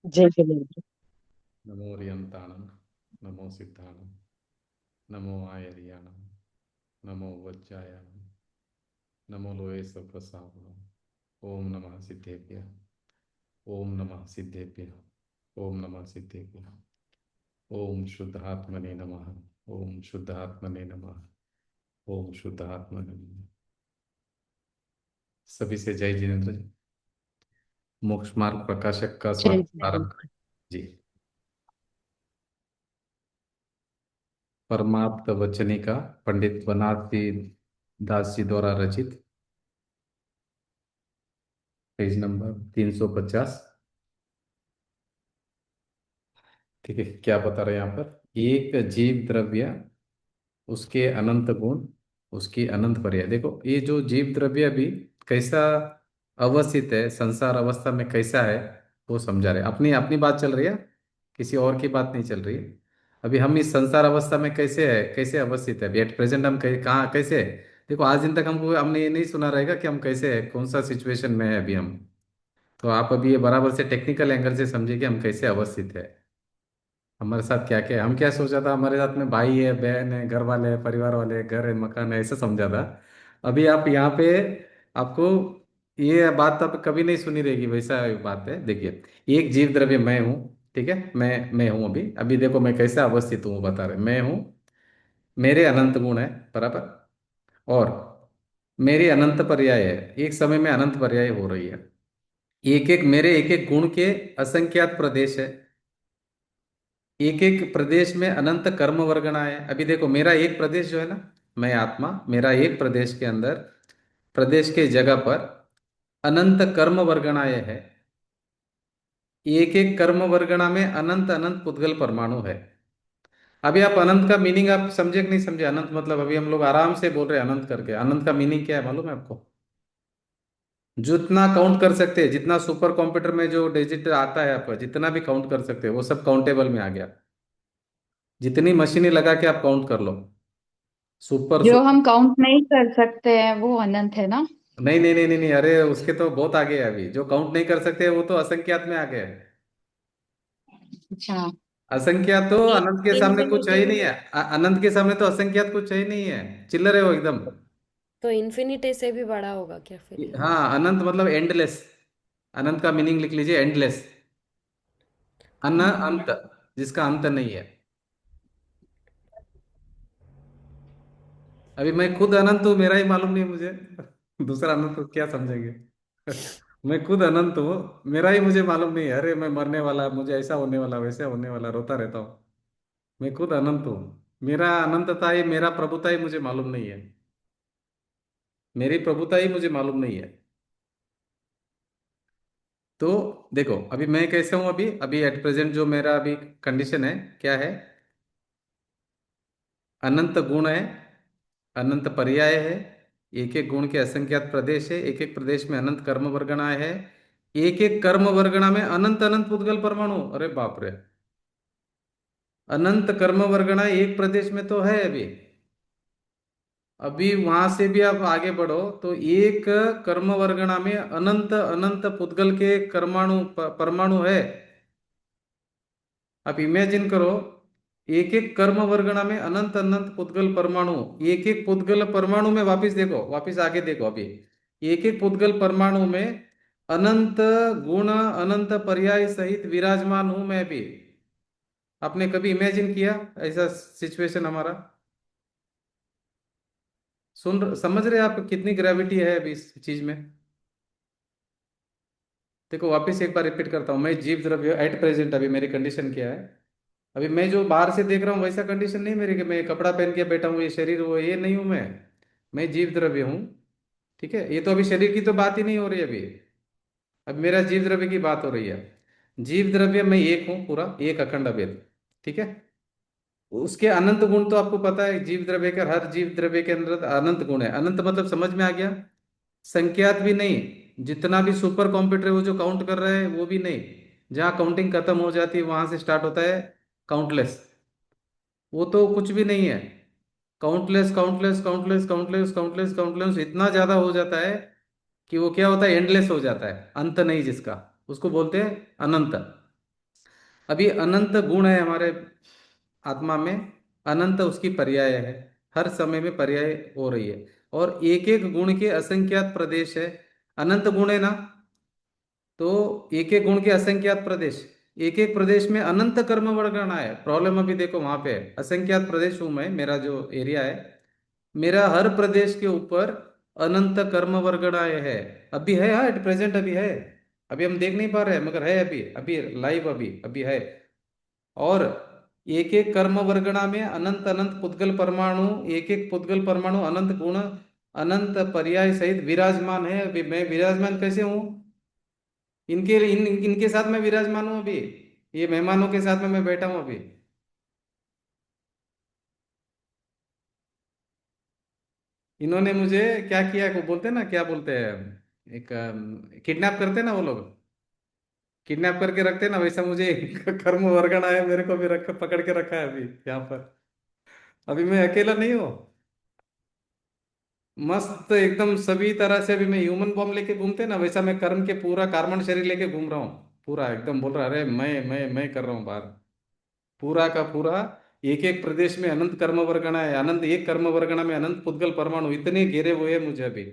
जय जिनेन्द्र। नमो रियंताणं नमो सिद्धाणं नमो आयर्याणं नमो वज्रायाणं नमो लोये सप्रसादनम् ओम नमः सिद्धेभ्यः ओम नमः सिद्धेभ्यः ओम नमः सिद्धेभ्यः ओम शुद्धात्मने नमः ओम शुद्धात्मने नमः ओम शुद्धात्मने नमः। सभी से जय जिनेन्द्र जी। मोक्ष मार्ग प्रकाशक का जय स्वागत प्रारंभ जिनेन्द्र। करें जी। परमाप्त वचनिका पंडित बनारसी दास जी द्वारा रचित, पेज नंबर 350। ठीक है, क्या बता रहे हैं यहाँ पर? एक जीव द्रव्य, उसके अनंत गुण, उसकी अनंत पर्याय। देखो ये जो जीव द्रव्य भी कैसा अवस्थित है, संसार अवस्था में कैसा है, वो समझा रहे। अपनी अपनी बात चल रही है, किसी और की बात नहीं चल रही है। अभी हम इस संसार अवस्था में कैसे है, कैसे अवस्थित है, अभी एट प्रेजेंट हम कहाँ कैसे है। देखो आज दिन तक हमको हमने ये नहीं सुना रहेगा कि हम कैसे है, कौन सा सिचुएशन में है अभी हम। तो आप अभी ये बराबर से टेक्निकल एंगल से समझिए कि हम कैसे अवस्थित है, हमारे साथ क्या क्या है। हम क्या सोचा था, हमारे साथ में भाई है, बहन है, घर वाले हैं, परिवार वाले हैं, घर है, मकान है, ऐसा समझा था। अभी आप यहाँ पे, आपको ये बात अब कभी नहीं सुनी रहेगी, वैसा बात है। देखिए, एक जीव द्रव्य मैं हूँ, ठीक है, मैं हूँ। अभी अभी देखो मैं कैसे अवस्थित हूँ, बता रहे मैं हूँ। मेरे अनंत गुण है, बराबर। और मेरी अनंत पर्याय है, एक समय में अनंत पर्याय हो रही है। एक एक मेरे एक एक गुण के असंख्यात प्रदेश है। एक एक प्रदेश में अनंत कर्म वर्गणाएं है। अभी देखो मेरा एक प्रदेश जो है ना, मैं आत्मा, मेरा एक प्रदेश के अंदर, प्रदेश के जगह पर अनंत कर्म वर्गणाएं है। एक एक कर्म वर्गणा में अनंत अनंत पुद्गल परमाणु है। अभी आप अनंत का मीनिंग आप समझे कि नहीं समझे? अनंत मतलब अभी हम लोग आराम से बोल रहे हैं अनंत करके, अनंत का मीनिंग क्या है मालूम है आपको? जितना काउंट कर सकते हैं, जितना सुपर कंप्यूटर में जो डिजिट आता है आपका, जितना भी काउंट कर सकते हैं वो सब काउंटेबल में आ गया। जितनी मशीनें लगा के आप काउंट कर लो, सुपर जो सुपर। हम काउंट नहीं कर सकते हैं वो अनंत है ना। नहीं नहीं नहीं नहीं नहीं, अरे उसके तो बहुत आगे है। अभी जो काउंट नहीं कर सकते वो तो असंख्यात में आ गए हैं। अच्छा। असंख्यात तो अनंत के सामने कुछ है इन्फिनिटी ही नहीं में है। अनंत के सामने तो असंख्यात कुछ है ही नहीं है, चिल्लर है वो एकदम। तो इन्फिनिटी से भी बड़ा होगा क्या फिर ये? हाँ, अनंत मतलब एंडलेस। अनंत का मीनिंग लिख लीजिए, एंडलेस। हम्म। अंत, जिसका अंत नहीं है। अभी मैं खुद अनंत हूँ, मेरा ही मालूम नहीं मुझे। दूसरा अनंत को क्या समझेंगे? मैं खुद अनंत हूँ, मेरा ही मुझे मालूम नहीं है। अरे मैं मरने वाला, मुझे ऐसा होने वाला, वैसा होने वाला, रोता रहता हूँ। मैं खुद अनंत हूँ। मेरा अनंतता ही, मेरा प्रभुता ही मुझे मालूम नहीं है। मेरी प्रभुता ही मुझे मालूम नहीं है। तो देखो अभी मैं कैसे हूं, अभी अभी एट प्रेजेंट जो मेरा अभी कंडीशन है, क्या है? अनंत गुण है, अनंत पर्याय है, एक एक गुण के असंख्यात प्रदेश है, एक एक प्रदेश में अनंत कर्म वर्गणाएं है, एक एक कर्म वर्गणा में अनंत अनंत पुद्गल परमाणु। अरे बाप रे, अनंत कर्म वर्गणा एक प्रदेश में तो है अभी। अभी वहां से भी आप आगे बढ़ो तो एक कर्म वर्गणा में अनंत अनंत पुद्गल के कर्माणु परमाणु है। आप इमेजिन करो, एक एक कर्म वर्गणा में अनंत अनंत पुद्गल परमाणु। एक एक पुद्गल परमाणु में वापिस देखो, वापिस आगे देखो अभी, एक एक पुद्गल परमाणु में अनंत गुण अनंत पर्याय सहित विराजमान हूं मैं भी। आपने कभी इमेजिन किया ऐसा सिचुएशन हमारा? समझ रहे हैं आप कितनी ग्रेविटी है अभी इस चीज में? देखो वापस एक बार रिपीट करता हूँ, मैं जीव द्रव्य एट प्रेजेंट, अभी मेरी कंडीशन क्या है? अभी मैं जो बाहर से देख रहा हूँ वैसा कंडीशन नहीं मेरी कि मैं कपड़ा पहन के बैठा हूँ, ये शरीर वो, ये नहीं हूँ मैं जीव द्रव्य हूँ। ठीक है, ये तो अभी शरीर की तो बात ही नहीं हो रही अभी। अब मेरा जीव द्रव्य की बात हो रही है। जीव द्रव्य मैं एक हूँ, पूरा एक अखंड अभेद। ठीक है, उसके अनंत गुण तो आपको पता है, जीव द्रव्य का, हर जीव द्रव्य के अंदर अनंत गुण है। अनंत मतलब समझ में आ गया? संख्यात भी नहीं, जितना भी सुपर कंप्यूटर है वो जो काउंट कर रहा है वो भी नहीं। जहाँ काउंटिंग खत्म हो जाती है वहां से स्टार्ट होता है काउंटलेस, वो तो कुछ भी नहीं है। Countless countless countless countless countless countless इतना ज्यादा हो जाता है कि वो क्या होता है, एंडलेस हो जाता है, अंत नहीं जिसका, उसको बोलते हैं अनंत। अभी अनंत गुण है हमारे आत्मा में, अनंत उसकी पर्याय है, हर समय में पर्याय हो रही है। और एक एक गुण के असंख्यात प्रदेश है। अनंत गुण है ना, तो एक एक गुण के असंख्यात प्रदेश, एक एक प्रदेश में अनंत कर्म वर्गणा है। प्रॉब्लम अभी देखो वहां पे है, असंख्यात प्रदेश हूं मैं, मेरा जो एरिया है, मेरा हर प्रदेश के ऊपर अनंत कर्म वर्गणाएं है। अभी है, हाँ एट प्रेजेंट अभी है। अभी हम देख नहीं पा रहे हैं मगर है, अभी अभी लाइव अभी अभी है। और एक एक कर्म वर्गणा में अनंत अनंत पुद्गल परमाणु, एक एक पुद्गल परमाणु अनंत गुण, अनंत पर्याय सहित विराजमान है। अभी मैं विराजमान कैसे हूं, इनके साथ मैं विराजमान हूं अभी, ये मेहमानों के साथ में मैं बैठा हूं अभी। इन्होंने मुझे क्या किया, को बोलते हैं ना, क्या बोलते हैं, एक किडनैप करते हैं ना वो लोग, किडनैप करके रखते हैं ना, वैसा मुझे कर्म वर्गना है, मेरे को भी रख पकड़ के रखा है अभी यहाँ पर। अभी मैं अकेला नहीं हूँ, मस्त एकदम सभी तरह से। अभी मैं ह्यूमन बॉम्ब लेके घूमते हैं ना, वैसा मैं कर्म के पूरा कार्बन शरीर लेके घूम रहा हूँ, पूरा एकदम बोल रहा अरे मैं कर रहा हूँ बाहर, पूरा का पूरा। एक एक प्रदेश में अनंत कर्म वर्गणा है, अनंत एक कर्म वर्गणा में अनंत पुद्गल परमाणु इतने घेरे हुए हैं मुझे अभी।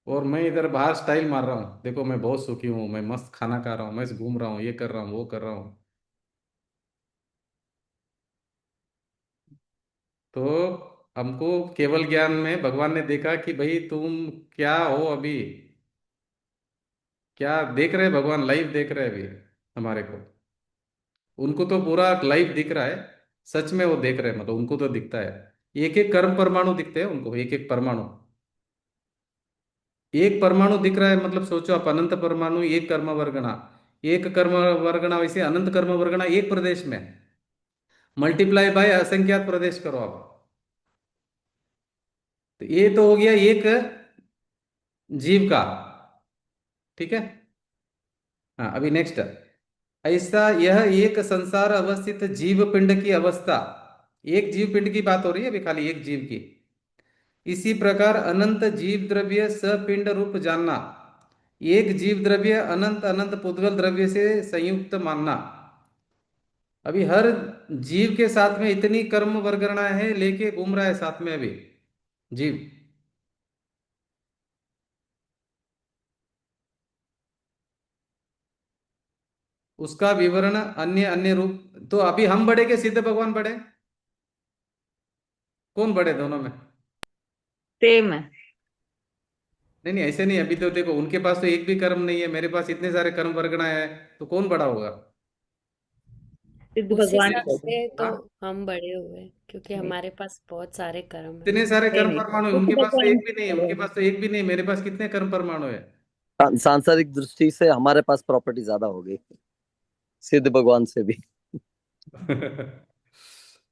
और मैं इधर बाहर स्टाइल मार रहा हूँ, देखो मैं बहुत सुखी हूँ, मैं मस्त खाना खा रहा हूँ, मैं घूम रहा हूँ, ये कर रहा हूँ वो कर रहा हूँ। तो हमको केवल ज्ञान में भगवान ने देखा कि भाई तुम क्या हो अभी, क्या देख रहे हैं, भगवान लाइव देख रहे हैं अभी हमारे को। उनको तो पूरा लाइव दिख रहा है, सच में वो देख रहे हैं, मतलब उनको तो दिखता है। एक एक कर्म परमाणु दिखते हैं उनको, एक एक परमाणु, एक परमाणु दिख रहा है, मतलब सोचो आप, अनंत परमाणु एक कर्म वर्गणा, एक कर्म वर्गणा, वैसे अनंत कर्म वर्गणा एक प्रदेश में, मल्टीप्लाई बाय असंख्यात प्रदेश करो आप। तो ये तो हो गया एक जीव का, ठीक है। हाँ अभी नेक्स्ट, ऐसा यह एक संसार अवस्थित जीव पिंड की अवस्था, एक जीव पिंड की बात हो रही है अभी, खाली एक जीव की। इसी प्रकार अनंत जीव द्रव्य सपिंड रूप जानना, एक जीव द्रव्य अनंत अनंत पुद्गल द्रव्य से संयुक्त मानना। अभी हर जीव के साथ में इतनी कर्म वर्गणा है, लेके घूम रहा है साथ में अभी जीव। उसका विवरण अन्य अन्य रूप, तो अभी हम बड़े के सिद्ध भगवान बड़े, कौन बड़े दोनों में? सेम है। नहीं नहीं ऐसे नहीं, अभी तो देखो उनके पास तो एक भी कर्म नहीं है, मेरे पास इतने सारे कर्म वर्गणा है, तो कौन बड़ा होगा? सिद्ध उस भगवान हिसाब को। से तो हाँ, हम बड़े हुए क्योंकि हमारे पास बहुत सारे कर्म है। इतने सारे नहीं कर्म नहीं, परमाणु है, सिद्ध उनके पास तो भगवान एक भी नहीं है, से बड़े उनके हैं। पास तो एक भी नहीं, मेरे पास कितने कर्म परमाणु है? सांसारिक दृष्टि से हमारे पास प्रॉपर्टी ज्यादा हो गई सिद्ध भगवान से भी।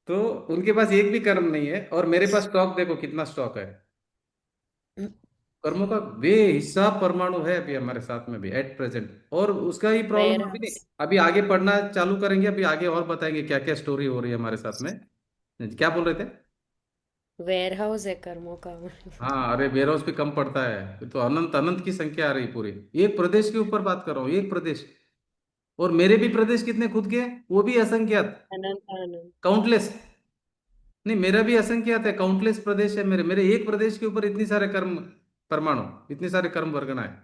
तो उनके पास एक भी कर्म नहीं है, और मेरे पास स्टॉक देखो कितना स्टॉक है कर्मों का, बेहिसाब परमाणु है अभी हमारे साथ में भी एट प्रेजेंट। और उसका ही वेयर प्रॉब्लम अभी नहीं, हाउस। अभी आगे पढ़ना चालू करेंगे, अभी आगे और बताएंगे क्या क्या स्टोरी हो रही है हमारे साथ में। क्या बोल रहे थे? वेयर हाउस है कर्मों का। हाँ अरे वेयरहाउस भी कम पड़ता है, ये तो अनंत अनंत की संख्या आ रही पूरी। एक प्रदेश के ऊपर बात कर रहा हूँ, एक प्रदेश। और मेरे भी प्रदेश कितने खुद के, वो भी असंख्यात, अनंत अनंत। काउंटलेस। नहीं मेरा भी असंख्यात है, काउंटलेस प्रदेश है मेरे, मेरे एक प्रदेश के ऊपर इतनी सारे कर्म परमाणु, इतने सारे कर्म वर्गना है।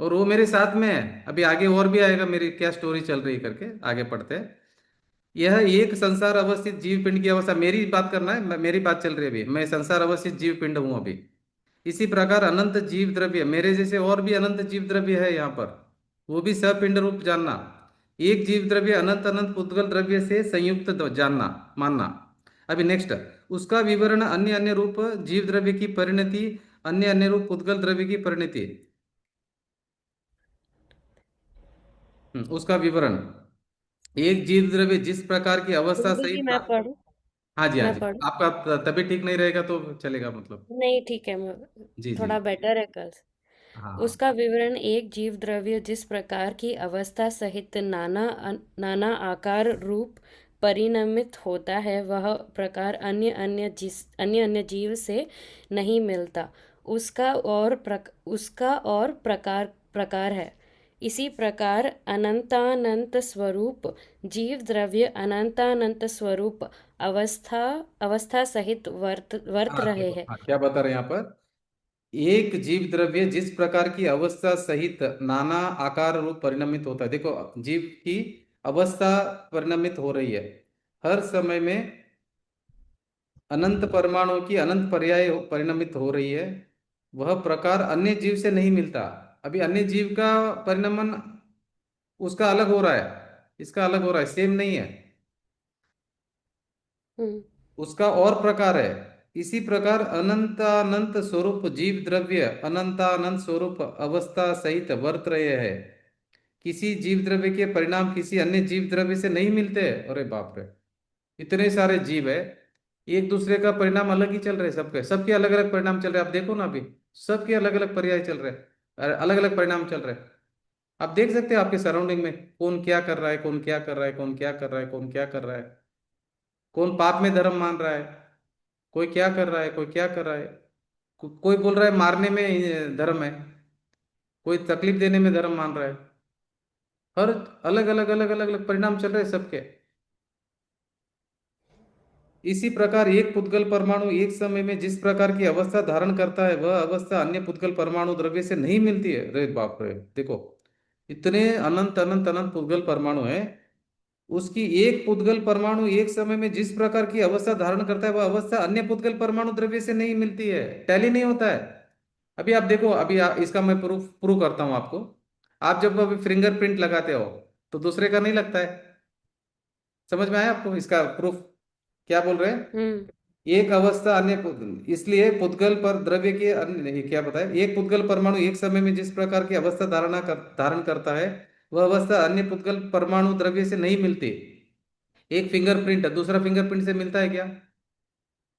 और वो मेरे साथ में है, अभी आगे और भी आएगा मेरी क्या स्टोरी चल रही है करके, आगे पढ़ते हैं। यह एक संसार अवस्थित जीव पिंड की अवस्था, मेरी बात करना है, मेरी बात चल रही है अभी, मैं संसार अवस्थित जीव पिंड हूं अभी। इसी प्रकार अनंत जीव द्रव्य, मेरे जैसे और भी अनंत जीव द्रव्य है यहाँ पर, वो भी सपिंड रूप जानना। एक जीव द्रव्य अनंत अनंत पुद्गल द्रव्य से संयुक्त जानना, मानना। अभी नेक्स्ट, उसका विवरण अन्य अन्य रूप जीव द्रव्य की परिणति, अन्य अन्य रूप पुद्गल द्रव्य की परिणति। उसका विवरण, एक जीव द्रव्य जिस प्रकार की अवस्था गुरु जी सहित मैं पढ़ूं। हाँ जी हाँ मैं जी, पढ़ूं। आपका तबीयत ठीक नहीं रहेगा तो चलेगा मतलब। नहीं ठीक है, मैं जी जी, थोड़ा बेटर है कल से। हाँ हाँ। उसका विवरण, एक जीव द्रव्य जिस प्रकार की अवस्था सहित नाना आकार रूप परिणमित होता है, वह प्रकार अन्य अन्य जीव से नहीं मिलता। उसका और प्रकार प्रकार है। इसी प्रकार अनंतानंत स्वरूप जीव द्रव्य अनंतानंत स्वरूप अवस्था अवस्था सहित वर्त हाँ रहे देखो, हैं। हाँ क्या बता रहे हैं यहाँ पर, एक जीव द्रव्य जिस प्रकार की अवस्था सहित नाना आकार रूप परिणमित होता है। देखो जीव की अवस्था परिणमित हो रही है हर समय में, अनंत परमाणु की अनंत पर्याय परिणमित हो रही है। वह प्रकार अन्य जीव से नहीं मिलता। अभी अन्य जीव का परिणमन उसका अलग हो रहा है, इसका अलग हो रहा है, सेम नहीं है, हम्म उसका और प्रकार है। इसी प्रकार अनंतानंत स्वरूप जीव द्रव्य अनंतानंत स्वरूप अवस्था सहित वर्त रहे हैं। किसी जीव द्रव्य के परिणाम किसी अन्य जीव द्रव्य से नहीं मिलते। अरे बाप रे, इतने सारे जीव है, एक दूसरे का परिणाम अलग ही चल रहे हैं, सबके सबके अलग अलग परिणाम चल रहे हैं। आप देखो ना, अभी सबके अलग अलग पर्याय चल रहे हैं, अलग अलग परिणाम चल रहे हैं। आप देख सकते हैं आपके सराउंडिंग में कौन क्या कर रहा है, कौन क्या कर रहा है, कौन क्या कर रहा है, कौन क्या कर रहा है, कौन पाप में धर्म मान रहा है, कोई क्या कर रहा है, कोई क्या कर रहा है, कोई बोल रहा है मारने में धर्म है, कोई तकलीफ देने में धर्म मान रहा है। हर अलग अलग अलग अलग अलग परिणाम चल रहे हैं सबके। इसी प्रकार एक पुद्गल परमाणु एक समय में जिस प्रकार की अवस्था धारण करता है वह अवस्था अन्य पुद्गल परमाणु द्रव्य से नहीं मिलती है। अरे बाप रे, देखो इतने अनंत अनंत अनंत पुद्गल परमाणु है, उसकी एक पुद्गल परमाणु एक समय में जिस प्रकार की अवस्था धारण करता है वह अवस्था अन्य पुद्गल परमाणु द्रव्य से नहीं मिलती है, टैली नहीं होता है। अभी आप देखो, अभी इसका मैं प्रूफ प्रूव करता हूं आपको। आप जब अभी फिंगरप्रिंट लगाते हो तो दूसरे का नहीं लगता है। समझ में आया आपको इसका प्रूफ क्या बोल रहे हैं? हम्म एक अवस्था अन्य इसलिए पुद्गल पर द्रव्य के अन्य नहीं, क्या बताए, एक पुद्गल परमाणु एक समय में जिस प्रकार की अवस्था धारण करता है वह अवस्था अन्य पुद्गल परमाणु द्रव्य से नहीं मिलती। एक फिंगरप्रिंट दूसरा फिंगरप्रिंट से मिलता है क्या?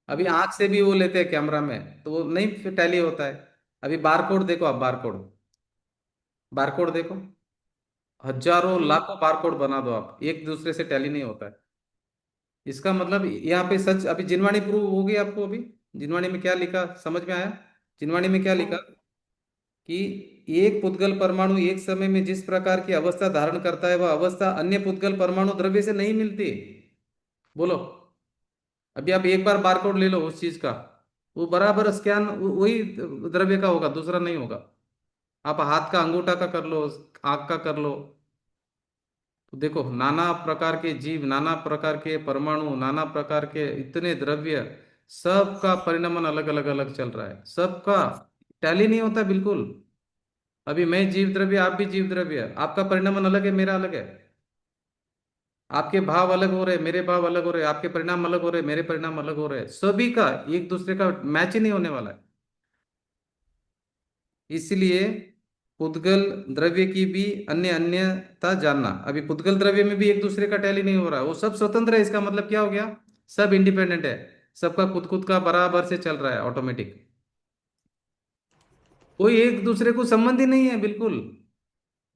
अभी आंख से भी वो लेते हैं कैमरा में तो वो नहीं टैली होता है। अभी बारकोड देखो, आप बारकोड बारकोड देखो, हजारों हम्म लाखों बारकोड बना दो आप, एक दूसरे से टैली नहीं होता है। इसका मतलब यहाँ पे सच, अभी जिनवाणी प्रूव हो गई आपको। अभी जिनवाणी में क्या लिखा समझ में आया? जिनवाणी में क्या लिखा हाँ कि एक पुद्गल परमाणु एक समय में जिस प्रकार की अवस्था धारण करता है वह अवस्था अन्य पुद्गल परमाणु द्रव्य से नहीं मिलती। बोलो, अभी आप एक बार बारकोड ले लो उस चीज का, वो बराबर स्कैन वही द्रव्य का होगा, दूसरा नहीं होगा। आप हाथ का अंगूठा का कर लो, आंख का कर लो, तो देखो नाना प्रकार के जीव, नाना प्रकार के परमाणु, नाना प्रकार के इतने द्रव्य, सबका परिणमन अलग अलग अलग चल रहा है, सबका टैली नहीं होता बिल्कुल। अभी मैं जीव द्रव्य, आप भी जीव द्रव्य, आपका परिणमन अलग है, मेरा अलग है। आपके भाव अलग हो रहे, मेरे भाव अलग हो रहे, आपके परिणाम अलग हो रहे, मेरे परिणाम अलग हो रहे, सभी का एक दूसरे का मैच ही नहीं होने वाला है। इसलिए पुद्गल द्रव्य की भी अन्य अन्यता जानना। अभी पुद्गल द्रव्य में भी एक दूसरे का टैली नहीं हो रहा, वो सब स्वतंत्र है। इसका मतलब क्या हो गया? सब इंडिपेंडेंट है, सबका खुद खुद का बराबर से चल रहा है ऑटोमेटिक, कोई एक दूसरे को संबंध ही नहीं है बिल्कुल।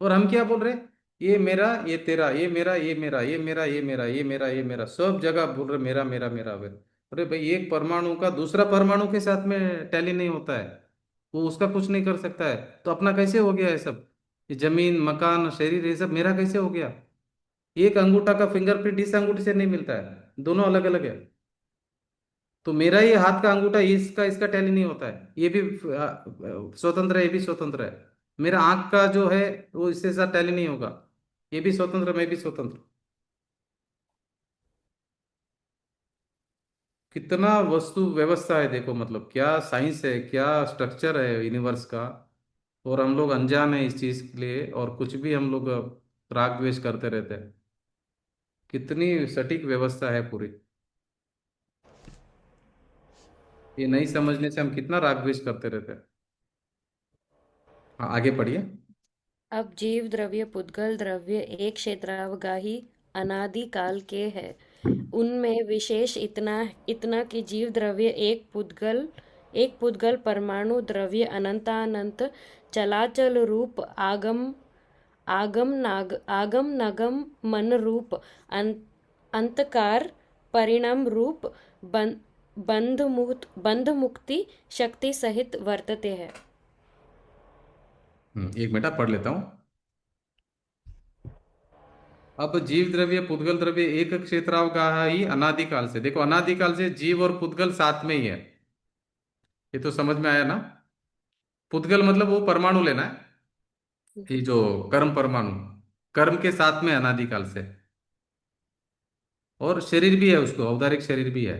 और हम क्या बोल रहे हैं, ये मेरा ये तेरा, ये मेरा ये मेरा, ये मेरा ये मेरा, ये मेरा ये मेरा, सब जगह बोल रहे मेरा मेरा मेरा मेरा। अरे भाई, एक परमाणु का दूसरा परमाणु के साथ में टैली नहीं होता है, वो उसका कुछ नहीं कर सकता है, तो अपना कैसे हो गया है सब? ये जमीन मकान शरीर ये सब मेरा कैसे हो गया? एक अंगूठा का फिंगरप्रिंट इस अंगूठे से नहीं मिलता है, दोनों अलग अलग है। तो मेरा ये हाथ का अंगूठा इसका इसका टैली नहीं होता है, ये भी स्वतंत्र है, ये भी स्वतंत्र है। मेरा आंख का जो है वो इसके साथ टैली नहीं होगा, ये भी स्वतंत्र, मैं भी स्वतंत्र। कितना वस्तु व्यवस्था है देखो, मतलब क्या साइंस है, क्या स्ट्रक्चर है यूनिवर्स का। और हम लोग अनजान है इस चीज के लिए, और कुछ भी हम लोग राग द्वेष करते रहते हैं। कितनी सटीक व्यवस्था है पूरी, ये नहीं समझने से हम कितना राग द्वेष करते रहते हैं। हाँ आगे पढ़िए। अब जीव द्रव्य पुद्गल द्रव्य एक क्षेत्रावगाही अनादि काल के है। उनमें विशेष इतना इतना कि जीव द्रव्य एक पुद्गल परमाणु द्रव्य अनंतानंत चलाचल रूप आगम नगम मन रूप अंतकार परिणाम रूप बंध मुक्ति शक्ति सहित वर्तते हैं। एक मिनट आप पढ़ लेता हूँ। अब जीव द्रव्य पुद्गल द्रव्य एक क्षेत्रावगाह ही अनादिकाल से, देखो अनादिकाल से जीव और पुद्गल साथ में ही है, ये तो समझ में आया ना। पुद्गल मतलब वो परमाणु लेना है, ये जो कर्म परमाणु, कर्म के साथ में अनादिकाल से। और शरीर भी है, उसको औदारिक शरीर भी है,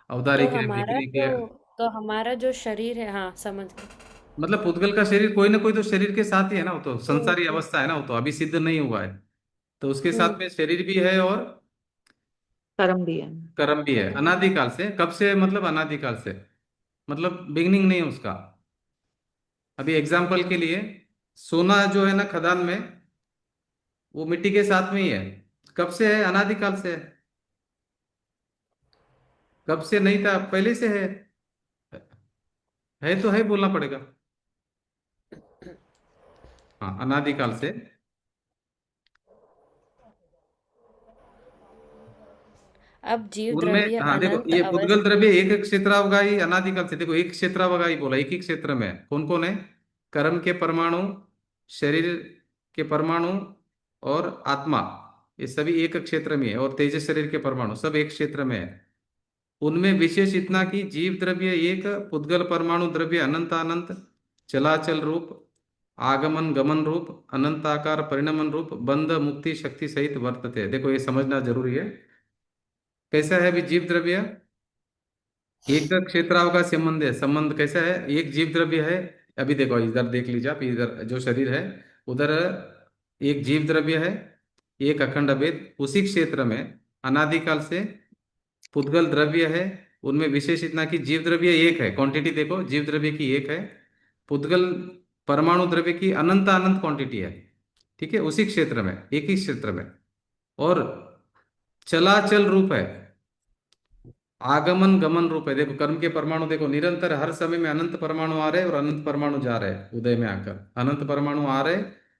तो औदारिक है, हमारा मैग्निक जो है। तो हमारा जो शरीर है, हाँ समझ गए। मतलब पुद्गल का शरीर कोई ना कोई तो शरीर के साथ ही है ना, वो तो संसारी हम्म अवस्था है ना, वो तो अभी सिद्ध नहीं हुआ है। तो उसके साथ हम्म में शरीर भी है और कर्म भी है। कर्म भी है कर्म। अनादिकाल से। कब से, मतलब अनादिकाल से, मतलब बिगनिंग नहीं है उसका। अभी एग्जाम्पल के लिए, सोना जो है ना खदान में, वो मिट्टी के साथ में ही है। कब से है? अनादिकाल से है। कब से नहीं था? पहले से है तो है बोलना पड़ेगा। हाँ, अनादिकाल से। अब जीव उनमें, द्रव्य हाँ देखो, अनंत ये पुद्गल अवस्था। द्रव्य एक क्षेत्रावगाही अनादिकाल से, देखो एक क्षेत्रावगाही बोला, एक ही क्षेत्र में है। कौन कौन है? कर्म के परमाणु, शरीर के परमाणु और आत्मा, ये सभी एक क्षेत्र में है। और तेजस शरीर के परमाणु सब एक क्षेत्र में है। उनमें विशेष इतना कि जीव द्रव्य एक, पुद्गल परमाणु द्रव्य अनंत अनंत, चलाचल रूप, आगमन गमन रूप, अनंताकार परिणमन रूप, बंध मुक्ति शक्ति सहित वर्तते हैं। देखो ये समझना जरूरी है। कैसा है अभी जीव द्रव्य? एक क्षेत्राव का संबंध है। संबंध कैसा है? एक जीव द्रव्य है। अभी देखो इधर देख लीजिए आप, इधर जो शरीर है उधर एक जीव द्रव्य है, एक अखंड अभेद। उसी क्षेत्र में अनादिकाल से पुद्गल द्रव्य है। उनमें विशेष इतना कि जीव द्रव्य एक है, क्वांटिटी देखो जीव द्रव्य की एक है, पुद्गल परमाणु द्रव्य की अनंत अनंत क्वांटिटी है। ठीक है, उसी क्षेत्र में, एक ही क्षेत्र में। और चलाचल रूप है, आगमन गमन रूप है। देखो कर्म के परमाणु देखो निरंतर हर समय में अनंत परमाणु आ रहे और अनंत परमाणु जा रहे, उदय में आकर अनंत परमाणु आ रहे,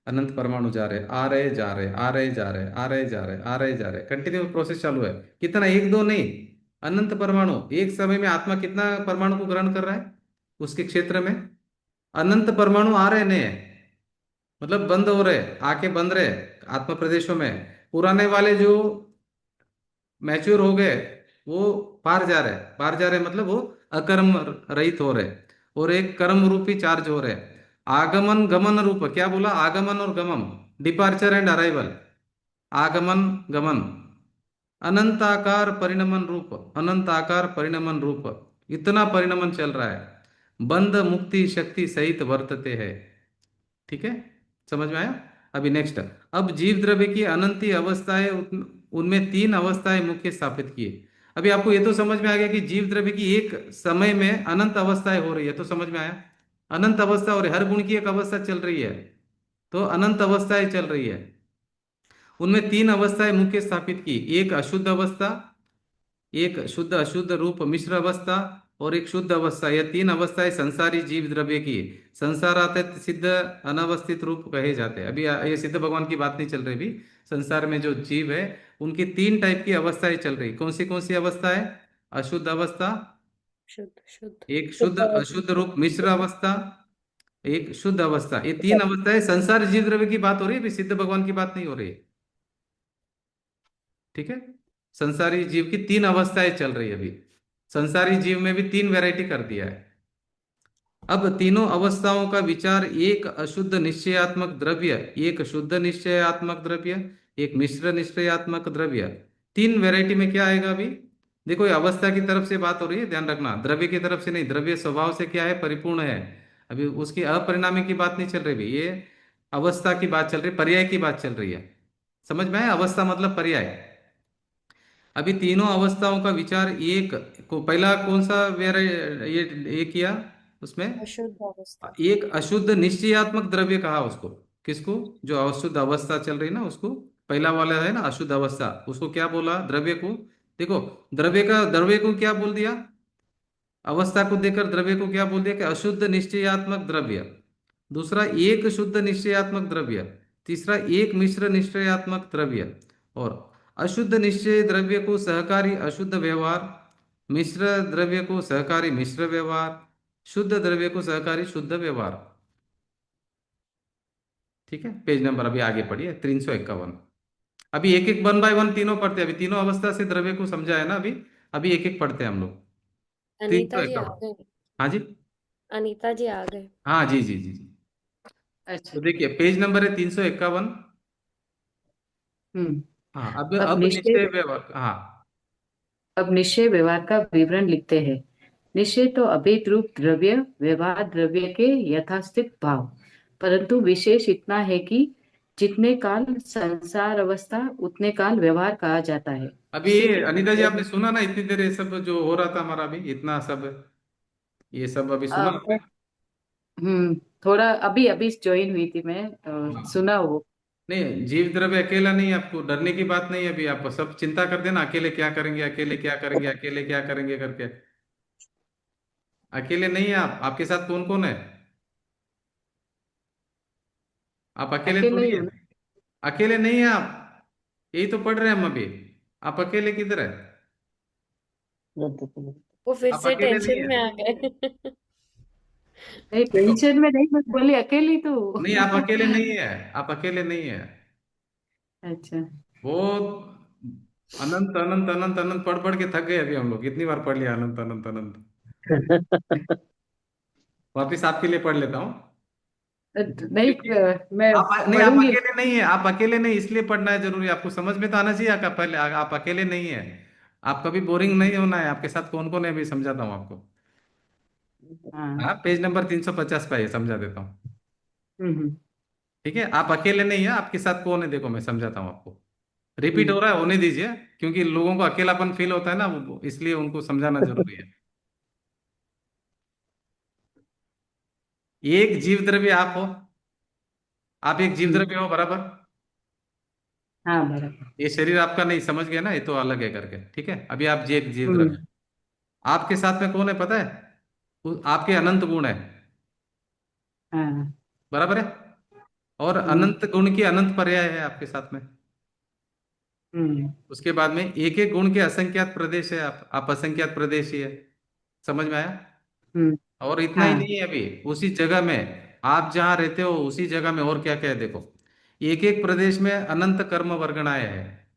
अनंत परमाणु जा रहे, आ रहे जा रहे, आ रहे जा रहे, आ रहे जा रहे, आ रहे जा रहे, कंटिन्यू प्रोसेस चालू है। कितना? एक दो नहीं, अनंत परमाणु एक समय में। आत्मा कितना परमाणु को ग्रहण कर रहा है उसके क्षेत्र में? अनंत परमाणु आ रहे नए, मतलब बंद हो रहे, आके बंद रहे आत्मा प्रदेशों में। पुराने वाले जो मैच्योर हो गए वो पार जा रहे, पार जा रहे मतलब वो अकर्म रहित हो रहे, और एक कर्म रूपी चार्ज हो रहे। आगमन गमन रूप, क्या बोला? आगमन और गमन, डिपार्चर एंड अराइवल, आगमन गमन। अनंताकार परिणमन रूप, अनंताकार परिणमन रूप, इतना परिणमन चल रहा है। बंध मुक्ति शक्ति सहित वर्तते है। ठीक है, समझ में आया? अभी नेक्स्ट, अब जीव द्रव्य की अनंती अवस्थाएं, उनमें तीन अवस्थाएं मुख्य स्थापित किए। अभी आपको ये तो समझ में आ गया कि जीव द्रव्य की एक समय में अनंत अवस्थाएं हो रही है, तो समझ में आया। अनंत अवस्था और हर गुण की एक अवस्था चल रही है, तो अनंत अवस्थाएं चल रही है। उनमें तीन अवस्थाएं मुख्य स्थापित की, एक अशुद्ध अवस्था, एक शुद्ध अशुद्ध रूप मिश्र अवस्था, और एक शुद्ध अवस्था। यह तीन अवस्थाएं संसारी जीव द्रव्य की संसारातीत सिद्ध अनवस्थित रूप कहे जाते हैं। अभी ये सिद्ध भगवान की बात नहीं चल रही, भी संसार में जो जीव है उनकी तीन टाइप की अवस्थाएं चल रही। कौन सी अवस्था है? अशुद्ध अवस्था, शुद्ध शुद्ध। एक शुद्ध अशुद्ध रूप मिश्र अवस्था, एक शुद्ध अवस्था। ये तीन अवस्थाएं संसार जीव द्रव्य की बात हो रही है, अभी सिद्ध भगवान की बात नहीं हो रही है। ठीक है, संसारी जीव की तीन अवस्थाएं चल रही है अभी। संसारी जीव में भी तीन वैरायटी कर दिया है। अब तीनों अवस्थाओं का विचार, एक अशुद्ध निश्चयात्मक द्रव्य, एक शुद्ध निश्चयात्मक द्रव्य, एक मिश्र निश्चयात्मक द्रव्य, तीन वैरायटी में क्या आएगा अभी? देखो ये अवस्था की तरफ से बात हो रही है, ध्यान रखना, द्रव्य की तरफ से नहीं। द्रव्य स्वभाव से क्या है? परिपूर्ण है। अभी उसकी अपरिणामी की बात नहीं चल रही भी, ये अवस्था की बात चल रही, पर्याय की बात चल रही है। समझ में आया? अवस्था मतलब पर्याय। अभी तीनों अवस्थाओं का विचार एक को, पहला कौन सा ये किया उसमें? अशुद्ध अवस्था। एक अशुद्ध निश्चयात्मक द्रव्य कहा उसको। किसको? जो अशुद्ध अवस्था चल रही ना उसको, पहला वाला है ना अशुद्ध अवस्था, उसको क्या बोला? द्रव्य को। देखो द्रव्य को क्या बोल दिया? अवस्था को देखकर द्रव्य को क्या बोल दिया? कि अशुद्ध निश्चयात्मक द्रव्य। दूसरा एक शुद्ध निश्चयात्मक द्रव्य। तीसरा एक मिश्र निश्चयात्मक द्रव्य। और अशुद्ध निश्चय द्रव्य को सहकारी अशुद्ध व्यवहार, मिश्र द्रव्य को सहकारी मिश्र व्यवहार, शुद्ध द्रव्य को सहकारी शुद्ध व्यवहार। ठीक है, पेज नंबर अभी आगे पढ़िए, 351। अभी एक एक वन बाय वन तीनों पढ़ते हैं, अभी तीनों अवस्था से द्रव्य को समझा है ना अभी। अभी एक एक पढ़ते हैं हम लोग। तीन अनीता सौ जी आ इक्यावन गए। हाँ जी। अनीता जी आ गए। हाँ जी जी जी जी। अच्छा। तो देखिए पेज नंबर है 351। हम्म। हाँ अब अब निश्चय निश्चय व्यवहार, हाँ। अब निश्चय व्यवहार का विवरण लिखते हैं। निश्चय तो अभेद रूप द्रव्य व्यवहार द्रव्य के यथास्थित भाव, परंतु विशेष इतना है कि जितने काल संसार अवस्था उतने काल व्यवहार कहा जाता है। अभी सिद्ध अनीता जी आपने सुना ना इतनी देर ये सब जो हो रहा था हमारा अभी इतना सब, ये सब अभी सुना आपने? मैं थोड़ा अभी अभी ज्वाइन हुई थी मैं, हाँ। सुना वो। नहीं जीव द्रव्य अकेला नहीं, आपको डरने की बात नहीं है अभी। आप सब चिंता कर देना अकेले क्या करेंगे, अकेले क्या करेंगे, अकेले क्या करेंगे करके। अकेले नहीं है आप, आपके साथ कौन कौन है? आप अकेले अकेले थोड़ी ही है। हूँ ना। अकेले नहीं है आप, यही तो पढ़ रहे हैं हम अभी। आप अकेले किधर है? वो फिर आप से अकेले नहीं टेंशन है। में आ गए। नहीं, देखो, टेंशन में नहीं, मैं बोली अकेली तो। नहीं आप अकेले नहीं है, आप अकेले नहीं है। अच्छा। वो अनंत अनंत अनंत अनंत पढ़ पढ़ के थक गए अभी हम लोग, कितनी बार पढ़ लिया अनंत अनंत अनंत। वापिस आपके लिए पढ़ लेता हूँ। नहीं, देखिए, मैं आप नहीं, आप पढ़ूंगी। अकेले नहीं है, आप अकेले नहीं, इसलिए पढ़ना है जरूरी, आपको समझ में तो आना चाहिए आपका पहले। आप अकेले नहीं है, आप कभी बोरिंग नहीं होना है। आपके साथ कौन कौन है अभी समझाता हूँ आपको। हाँ। हाँ पेज नंबर 350 पे है, समझा देता हूँ। हम्म। ठीक है, आप अकेले नहीं है, आपके साथ कौन है देखो मैं समझाता हूँ आपको। रिपीट हम्म। हो रहा है होने दीजिए, क्योंकि लोगों को अकेलापन फील होता है ना, इसलिए उनको समझाना जरूरी है। एक जीव द्रव्य आप हो, आप एक जीव हम्म। द्रव्य हो बराबर। हाँ, बराबर। ये शरीर आपका नहीं, समझ गए ना, ये तो अलग है करके। ठीक है, अभी आप जी एक जीव हम्म। द्रव्य। आपके साथ में कौन है पता है? आपके अनंत गुण है, हाँ। बराबर है। और हम्म। अनंत गुण की अनंत पर्याय है आपके साथ में। हम्म। उसके बाद में एक एक गुण के असंख्यात प्रदेश है, आप असंख्यात प्रदेश ही है। समझ में आया? हम्म। और इतना ही हाँ। नहीं है अभी, उसी जगह में आप जहां रहते हो उसी जगह में और क्या क्या है देखो। एक एक प्रदेश में अनंत कर्म वर्गणाएं है।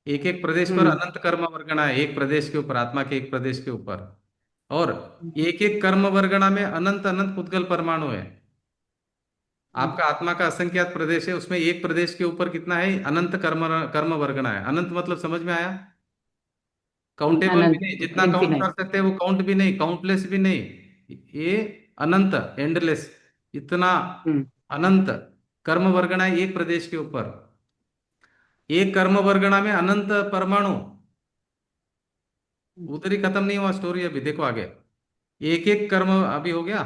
एक एक प्रदेश पर हम्म। अनंत कर्म वर्गणाएं, एक प्रदेश के ऊपर, आत्मा के एक प्रदेश के ऊपर। और एक एक कर्म वर्गणा में अनंत अनंत पुद्गल परमाणु है। आपका आत्मा का असंख्यात प्रदेश है, उसमें एक प्रदेश के ऊपर कितना है? अनंत कर्म कर्म वर्गणा है। अनंत मतलब समझ में आया? काउंटेबल भी नहीं, अनंत, जितना काउंट कर इनफिनाइट। सकते हैं वो काउंट भी नहीं, काउंटलेस भी नहीं। ये अनंत, एंडलेस, इतना हम्म। अनंत कर्म वर्गणा है एक प्रदेश के ऊपर। एक कर्म वर्गणा में अनंत परमाणु। उधर ही खत्म नहीं हुआ स्टोरी, अभी देखो आगे। एक एक कर्म अभी हो गया,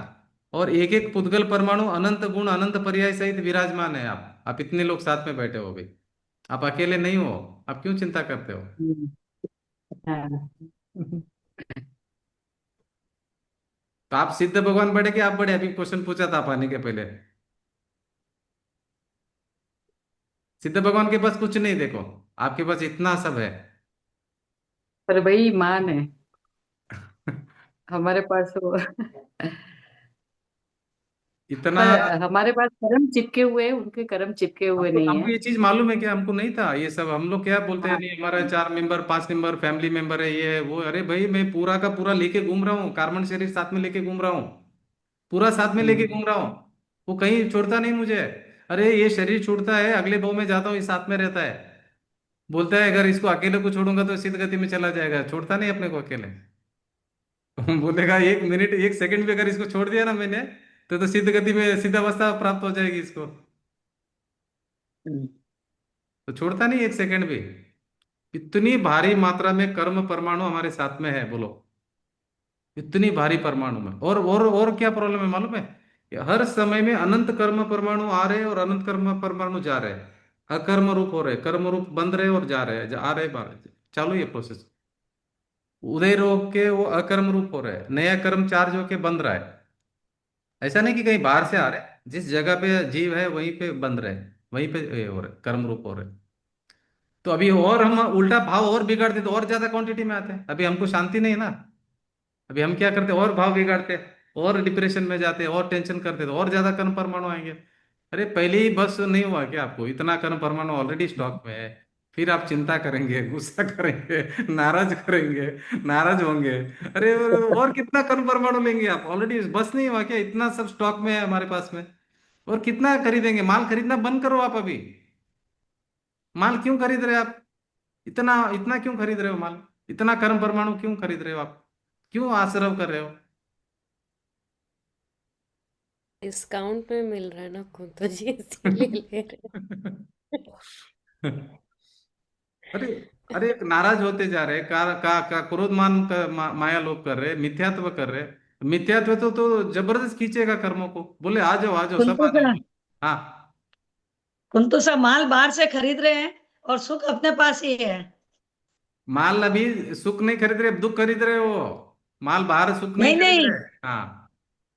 और एक एक पुद्गल परमाणु अनंत गुण अनंत पर्याय सहित विराजमान है। आप इतने लोग साथ में बैठे हो अभी, आप अकेले नहीं हो। आप क्यों चिंता करते हो? हम्म। हाँ। तो आप सिद्ध भगवान बड़े कि आप बड़े? अभी क्वेश्चन पूछा था आप आने के पहले। सिद्ध भगवान के पास कुछ नहीं देखो, आपके पास इतना सब है। पर वही मान है हमारे पास वो। इतना। पर हमारे पास कर्म चिपके हुए हैं, उनके कर्म चिपके हुए हमको नहीं हमको है। ये चीज मालूम है कि हमको नहीं था ये सब। हम लोग क्या बोलते हैं, हाँ। नहीं हमारा 4 मेंबर 5 मेंबर फैमिली मेंबर है, ये है वो। अरे भाई मैं पूरा का पूरा लेके घूम रहा हूँ, कार्बन शरीर साथ में लेके घूम रहा हूँ, पूरा साथ में लेके हम्म। घूम रहा हूँ। वो कहीं छोड़ता नहीं मुझे। अरे ये शरीर छूटता है, अगले भाव में जाता हूँ, ये साथ में रहता है। बोलता है अगर इसको अकेले को छोड़ूंगा तो सिद्ध गति में चला जाएगा, छोड़ता नहीं अपने को अकेले। बोलेगा 1 मिनट 1 सेकंड भी अगर इसको छोड़ दिया ना मैंने, तो सिद्ध गति में सिद्धावस्था प्राप्त हो जाएगी इसको। हम्म। तो छोड़ता नहीं 1 सेकंड भी। इतनी भारी मात्रा में कर्म परमाणु हमारे साथ में है, बोलो। इतनी भारी परमाणु में, और क्या प्रॉब्लम है मालूम है? कि हर समय में अनंत कर्म परमाणु आ रहे और अनंत कर्म परमाणु जा रहे। अकर्म रूप हो रहे, कर्म रूप बंद रहे और जा रहे, आ रहे बाहर। चालू ये प्रोसेस। उदय रोग के वो अकर्म रूप हो रहे, नया कर्म चार्ज होके बंद रहा है। ऐसा नहीं कि कहीं बाहर से आ रहे, जिस जगह पे जीव है वहीं पे बंद रहे, वहीं पे ये हो रहे, कर्म रूप हो रहे। तो अभी और हम उल्टा भाव और बिगाड़ते तो और ज्यादा क्वांटिटी में आते हैं। अभी हमको शांति नहीं है ना, अभी हम क्या करते, और भाव बिगाड़ते, और डिप्रेशन में जाते, और टेंशन करते तो और ज्यादा कर्म परमाणु आएंगे। अरे पहले ही बस नहीं हुआ क्या आपको? इतना कर्म परमाणु ऑलरेडी स्टॉक में है। फिर आप चिंता करेंगे, गुस्सा करेंगे, नाराज करेंगे, नाराज होंगे। अरे और कितना कर्म परमाणु लेंगे आप? ऑलरेडी बस नहीं हुआ क्या? इतना सब स्टॉक में है हमारे पास में। और कितना खरीदेंगे? माल खरीदना बंद करो आप अभी। माल क्यों खरीद रहे हो आप? इतना इतना क्यों खरीद रहे हो माल? इतना कर्म परमाणु क्यों खरीद रहे हो आप? क्यों आश्रव कर रहे हो? डिस्काउंट में मिल रहा है ना कुंतो जी, इसीलिए ले रहे अरे अरे नाराज होते जा रहे, का क्रोध मान का माया लोग कर रहे, मिथ्यात्व कर रहे। मिथ्यात्व तो जबरदस्त खींचेगा कर्मों को। बोले आ जाओ सब कुंतु आ सा जाओ। हाँ। कुंतु सा माल बाहर से खरीद रहे हैं और सुख अपने पास ही है। माल अभी सुख नहीं खरीद रहे, अब दुख खरीद रहे हो। माल बाहर सुख नहीं नहीं खरीद नहीं, रहे। हाँ।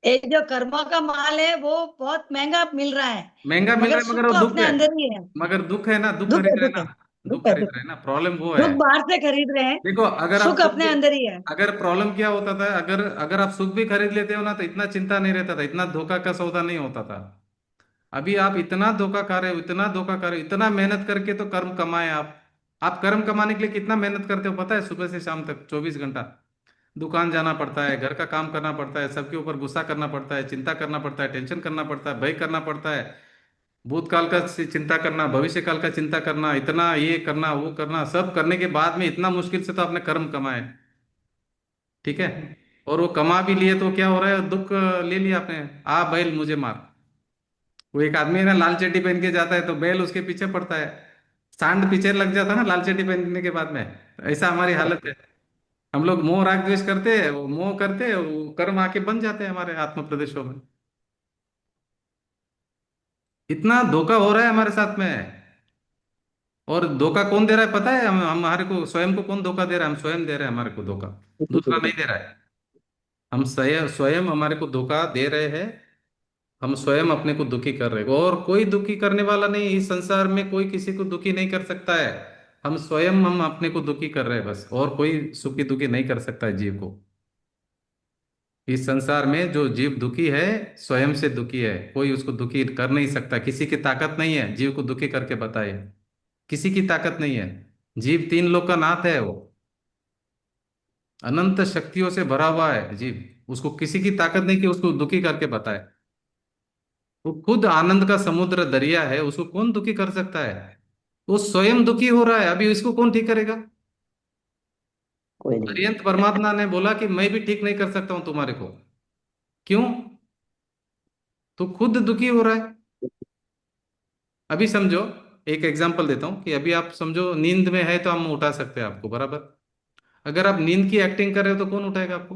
ये जो कर्मों का माल है वो बहुत महंगा मिल रहा है, महंगा मिल रहा मगर है मगर सुख वो तो दुख अपने है। अंदर ही है। मगर दुख है ना, दुख दुख खरीद है, रहे दुख हैं है, ना। दुख दुख है, खरीद दुख रहे है। हैं ना, प्रॉब्लम वो है। दुख बाहर से खरीद रहे हैं, देखो अगर आप सुख सुख अपने भी, अंदर ही है। अगर प्रॉब्लम क्या होता था, अगर अगर आप सुख भी खरीद लेते हो ना तो इतना चिंता नहीं रहता था, इतना धोखा का सौदा नहीं होता था। अभी आप इतना धोखा खा रहे हो, इतना धोखा खा रहे हो, इतना मेहनत करके तो कर्म कमाए आप। आप कर्म कमाने के लिए कितना मेहनत करते हो पता है? सुबह से शाम तक 24 घंटा दुकान जाना पड़ता है, घर का काम करना पड़ता है, सबके ऊपर गुस्सा करना पड़ता है, चिंता करना पड़ता है, टेंशन करना पड़ता है, भय करना पड़ता है, भूतकाल का चिंता करना, भविष्य काल का चिंता करना, इतना ये करना वो करना, सब करने के बाद में इतना मुश्किल से तो आपने कर्म कमाए। ठीक है। और वो कमा भी लिए तो क्या हो रहा है? दुख ले लिया आपने। आ बैल मुझे मार। वो एक आदमी है ना, लाल चड्डी पहन के जाता है तो बैल उसके पीछे पड़ता है। सांड पीछे लग जाता है ना लाल चड्डी पहनने के बाद में। ऐसा हमारी हालत है। हम लोग मोह राग द्वेष करते हैं, वो मोह करते हैं, वो कर्म आके बन जाते हैं हमारे आत्म प्रदेशों में। इतना धोखा हो रहा है हमारे साथ में। और धोखा कौन दे रहा है पता है? हम हमारे को स्वयं को कौन धोखा दे रहा है? हम स्वयं दे रहे हैं हमारे को धोखा। दूसरा नहीं दे रहा है। हम स्वयं स्वयं हमारे को धोखा दे रहे हैं। हम स्वयं अपने को दुखी कर रहे हैं, और कोई दुखी करने वाला नहीं इस संसार में, कोई किसी को दुखी नहीं कर सकता है। हम स्वयं हम अपने को दुखी कर रहे हैं बस, और कोई सुखी दुखी नहीं कर सकता है जीव को। इस संसार में जो जीव दुखी है, स्वयं से दुखी है, कोई उसको दुखी कर नहीं सकता। किसी की ताकत नहीं है जीव को दुखी करके बताए। किसी की ताकत नहीं है। जीव तीन लोक का नाथ है वो। अनंत शक्तियों से भरा हुआ है जीव। उसको किसी की ताकत नहीं कि उसको दुखी करके बताए। वो खुद आनंद का समुद्र दरिया है, उसको कौन दुखी कर सकता है? वो स्वयं दुखी हो रहा है, अभी इसको कौन ठीक करेगा? कोई नहीं। अरिहंत परमात्मा ने बोला कि मैं भी ठीक नहीं कर सकता हूं तुम्हारे को। क्यों? तो खुद दुखी हो रहा है। अभी समझो, एक एग्जांपल देता हूं कि अभी आप समझो नींद में है तो हम उठा सकते हैं आपको, बराबर। अगर आप नींद की एक्टिंग कर रहे हो तो कौन उठाएगा आपको?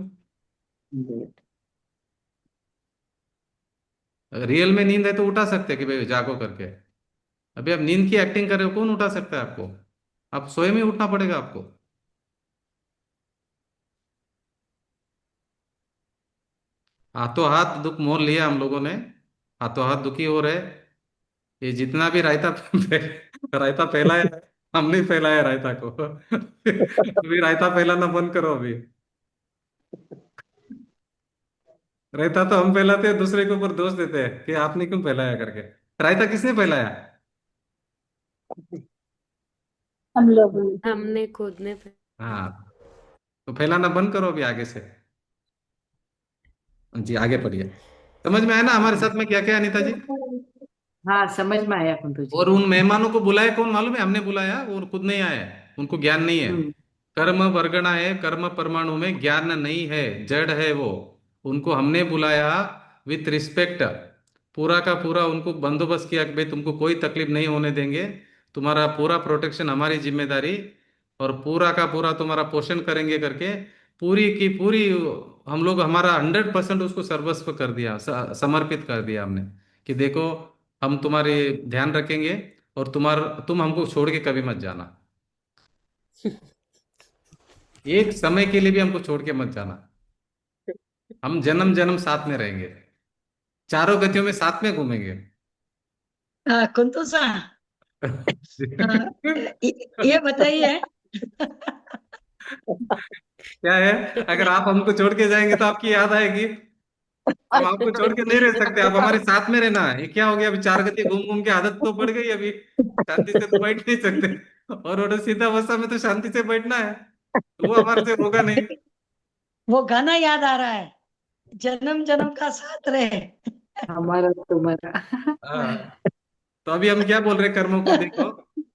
अगर रियल में नींद है तो उठा सकते हैं कि भाई जागो करके। अभी आप नींद की एक्टिंग कर रहे हो, कौन उठा सकता है आपको? आप स्वयं ही उठना पड़ेगा आपको। हाथों हाथ दुख मोल लिया हम लोगों ने। हाथों हाथ दुखी हो रहे। ये जितना भी रायता रायता फैलाया है, हमने फैलाया रायता को। अभी रायता फैलाना बंद करो अभी। रायता तो हम फैलाते हैं, दूसरे के ऊपर दोष देते हैं कि आपने क्यों फैलाया करके। रायता किसने फैलाया? हम लोग हमने खुद ने हाँ। तो फैलाना बंद करो अभी आगे से। जी आगे पढ़िए। समझ में आया ना हमारे साथ में क्या क्या, अनीता जी? हाँ, समझ में आया कुंतु जी। और उन मेहमानों को बुलाया कौन मालूम है? हमने बुलाया, वो खुद नहीं आए। उनको ज्ञान नहीं है। हम्म। कर्म वर्गणा है, कर्म परमाणु में ज्ञान नहीं है, जड़ है वो। उनको हमने बुलाया विथ रिस्पेक्ट। पूरा का पूरा उनको बंदोबस्त किया कि भाई तुमको कोई तकलीफ नहीं होने देंगे। तुम्हारा पूरा प्रोटेक्शन हमारी जिम्मेदारी। और पूरा का पूरा तुम्हारा पोषण करेंगे करके, पूरी की पूरी हम लोग हमारा 100% उसको सर्वस्व कर दिया, समर्पित कर दिया हमने। कि देखो हम तुम्हारे ध्यान रखेंगे, और तुम हमको छोड़ के कभी मत जाना। एक समय के लिए भी हमको छोड़ के मत जाना। हम जन्म जन्म साथ में रहेंगे, चारों गतियों में साथ में घूमेंगे। कुंतु सा, ये बताइए। क्या है? अगर आप हमको छोड़ के जाएंगे तो आपकी याद आएगी। हम आपको छोड़ के नहीं रह सकते, आप हमारे साथ में रहना। ये क्या हो गया, अभी चार गति घूम घूम के आदत तो पड़ गई अभी, शांति से तो बैठ नहीं सकते। और सीधा अवस्था में तो शांति से बैठना है, वो हमारे से होगा नहीं। वो गाना याद आ रहा है, जन्म जन्म का साथ रहे। हमारा तुम्हारा। हाँ। तो अभी हम क्या बोल रहे हैं, कर्मों को देखो,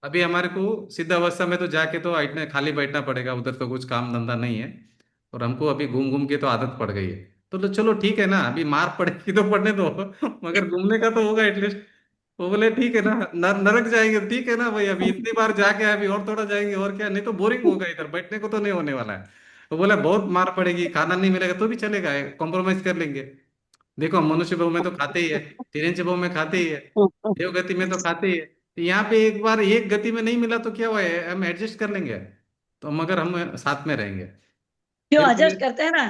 अभी हमारे को सिद्ध अवस्था में तो जाके तो बैठने खाली बैठना पड़ेगा, उधर तो कुछ काम धंधा नहीं है। और हमको अभी घूम घूम के तो आदत पड़ गई है। तो चलो ठीक है ना, अभी मार पड़ेगी तो पड़ने दो, मगर घूमने का तो होगा एटलीस्ट। वो बोले ठीक है ना, नरक जाएंगे ठीक है ना भाई, अभी इतनी बार जाके आए, अभी और थोड़ा जाएंगे और क्या, नहीं तो बोरिंग होगा, इधर बैठने को तो नहीं होने वाला है। तो बोला बहुत मार पड़ेगी, खाना नहीं मिलेगा तो भी चलेगा, कॉम्प्रोमाइज कर लेंगे। देखो हम मनुष्य भाव में तो खाते ही है, तिरंज भाव में खाते ही है, देव गति में तो खाते ही है। तो यहाँ पे एक बार एक गति में नहीं मिला तो क्या हुआ है, हम एडजस्ट कर लेंगे। तो मगर हम साथ में रहेंगे। क्यों बिल्कुल। एडजस्ट करते हैं ना,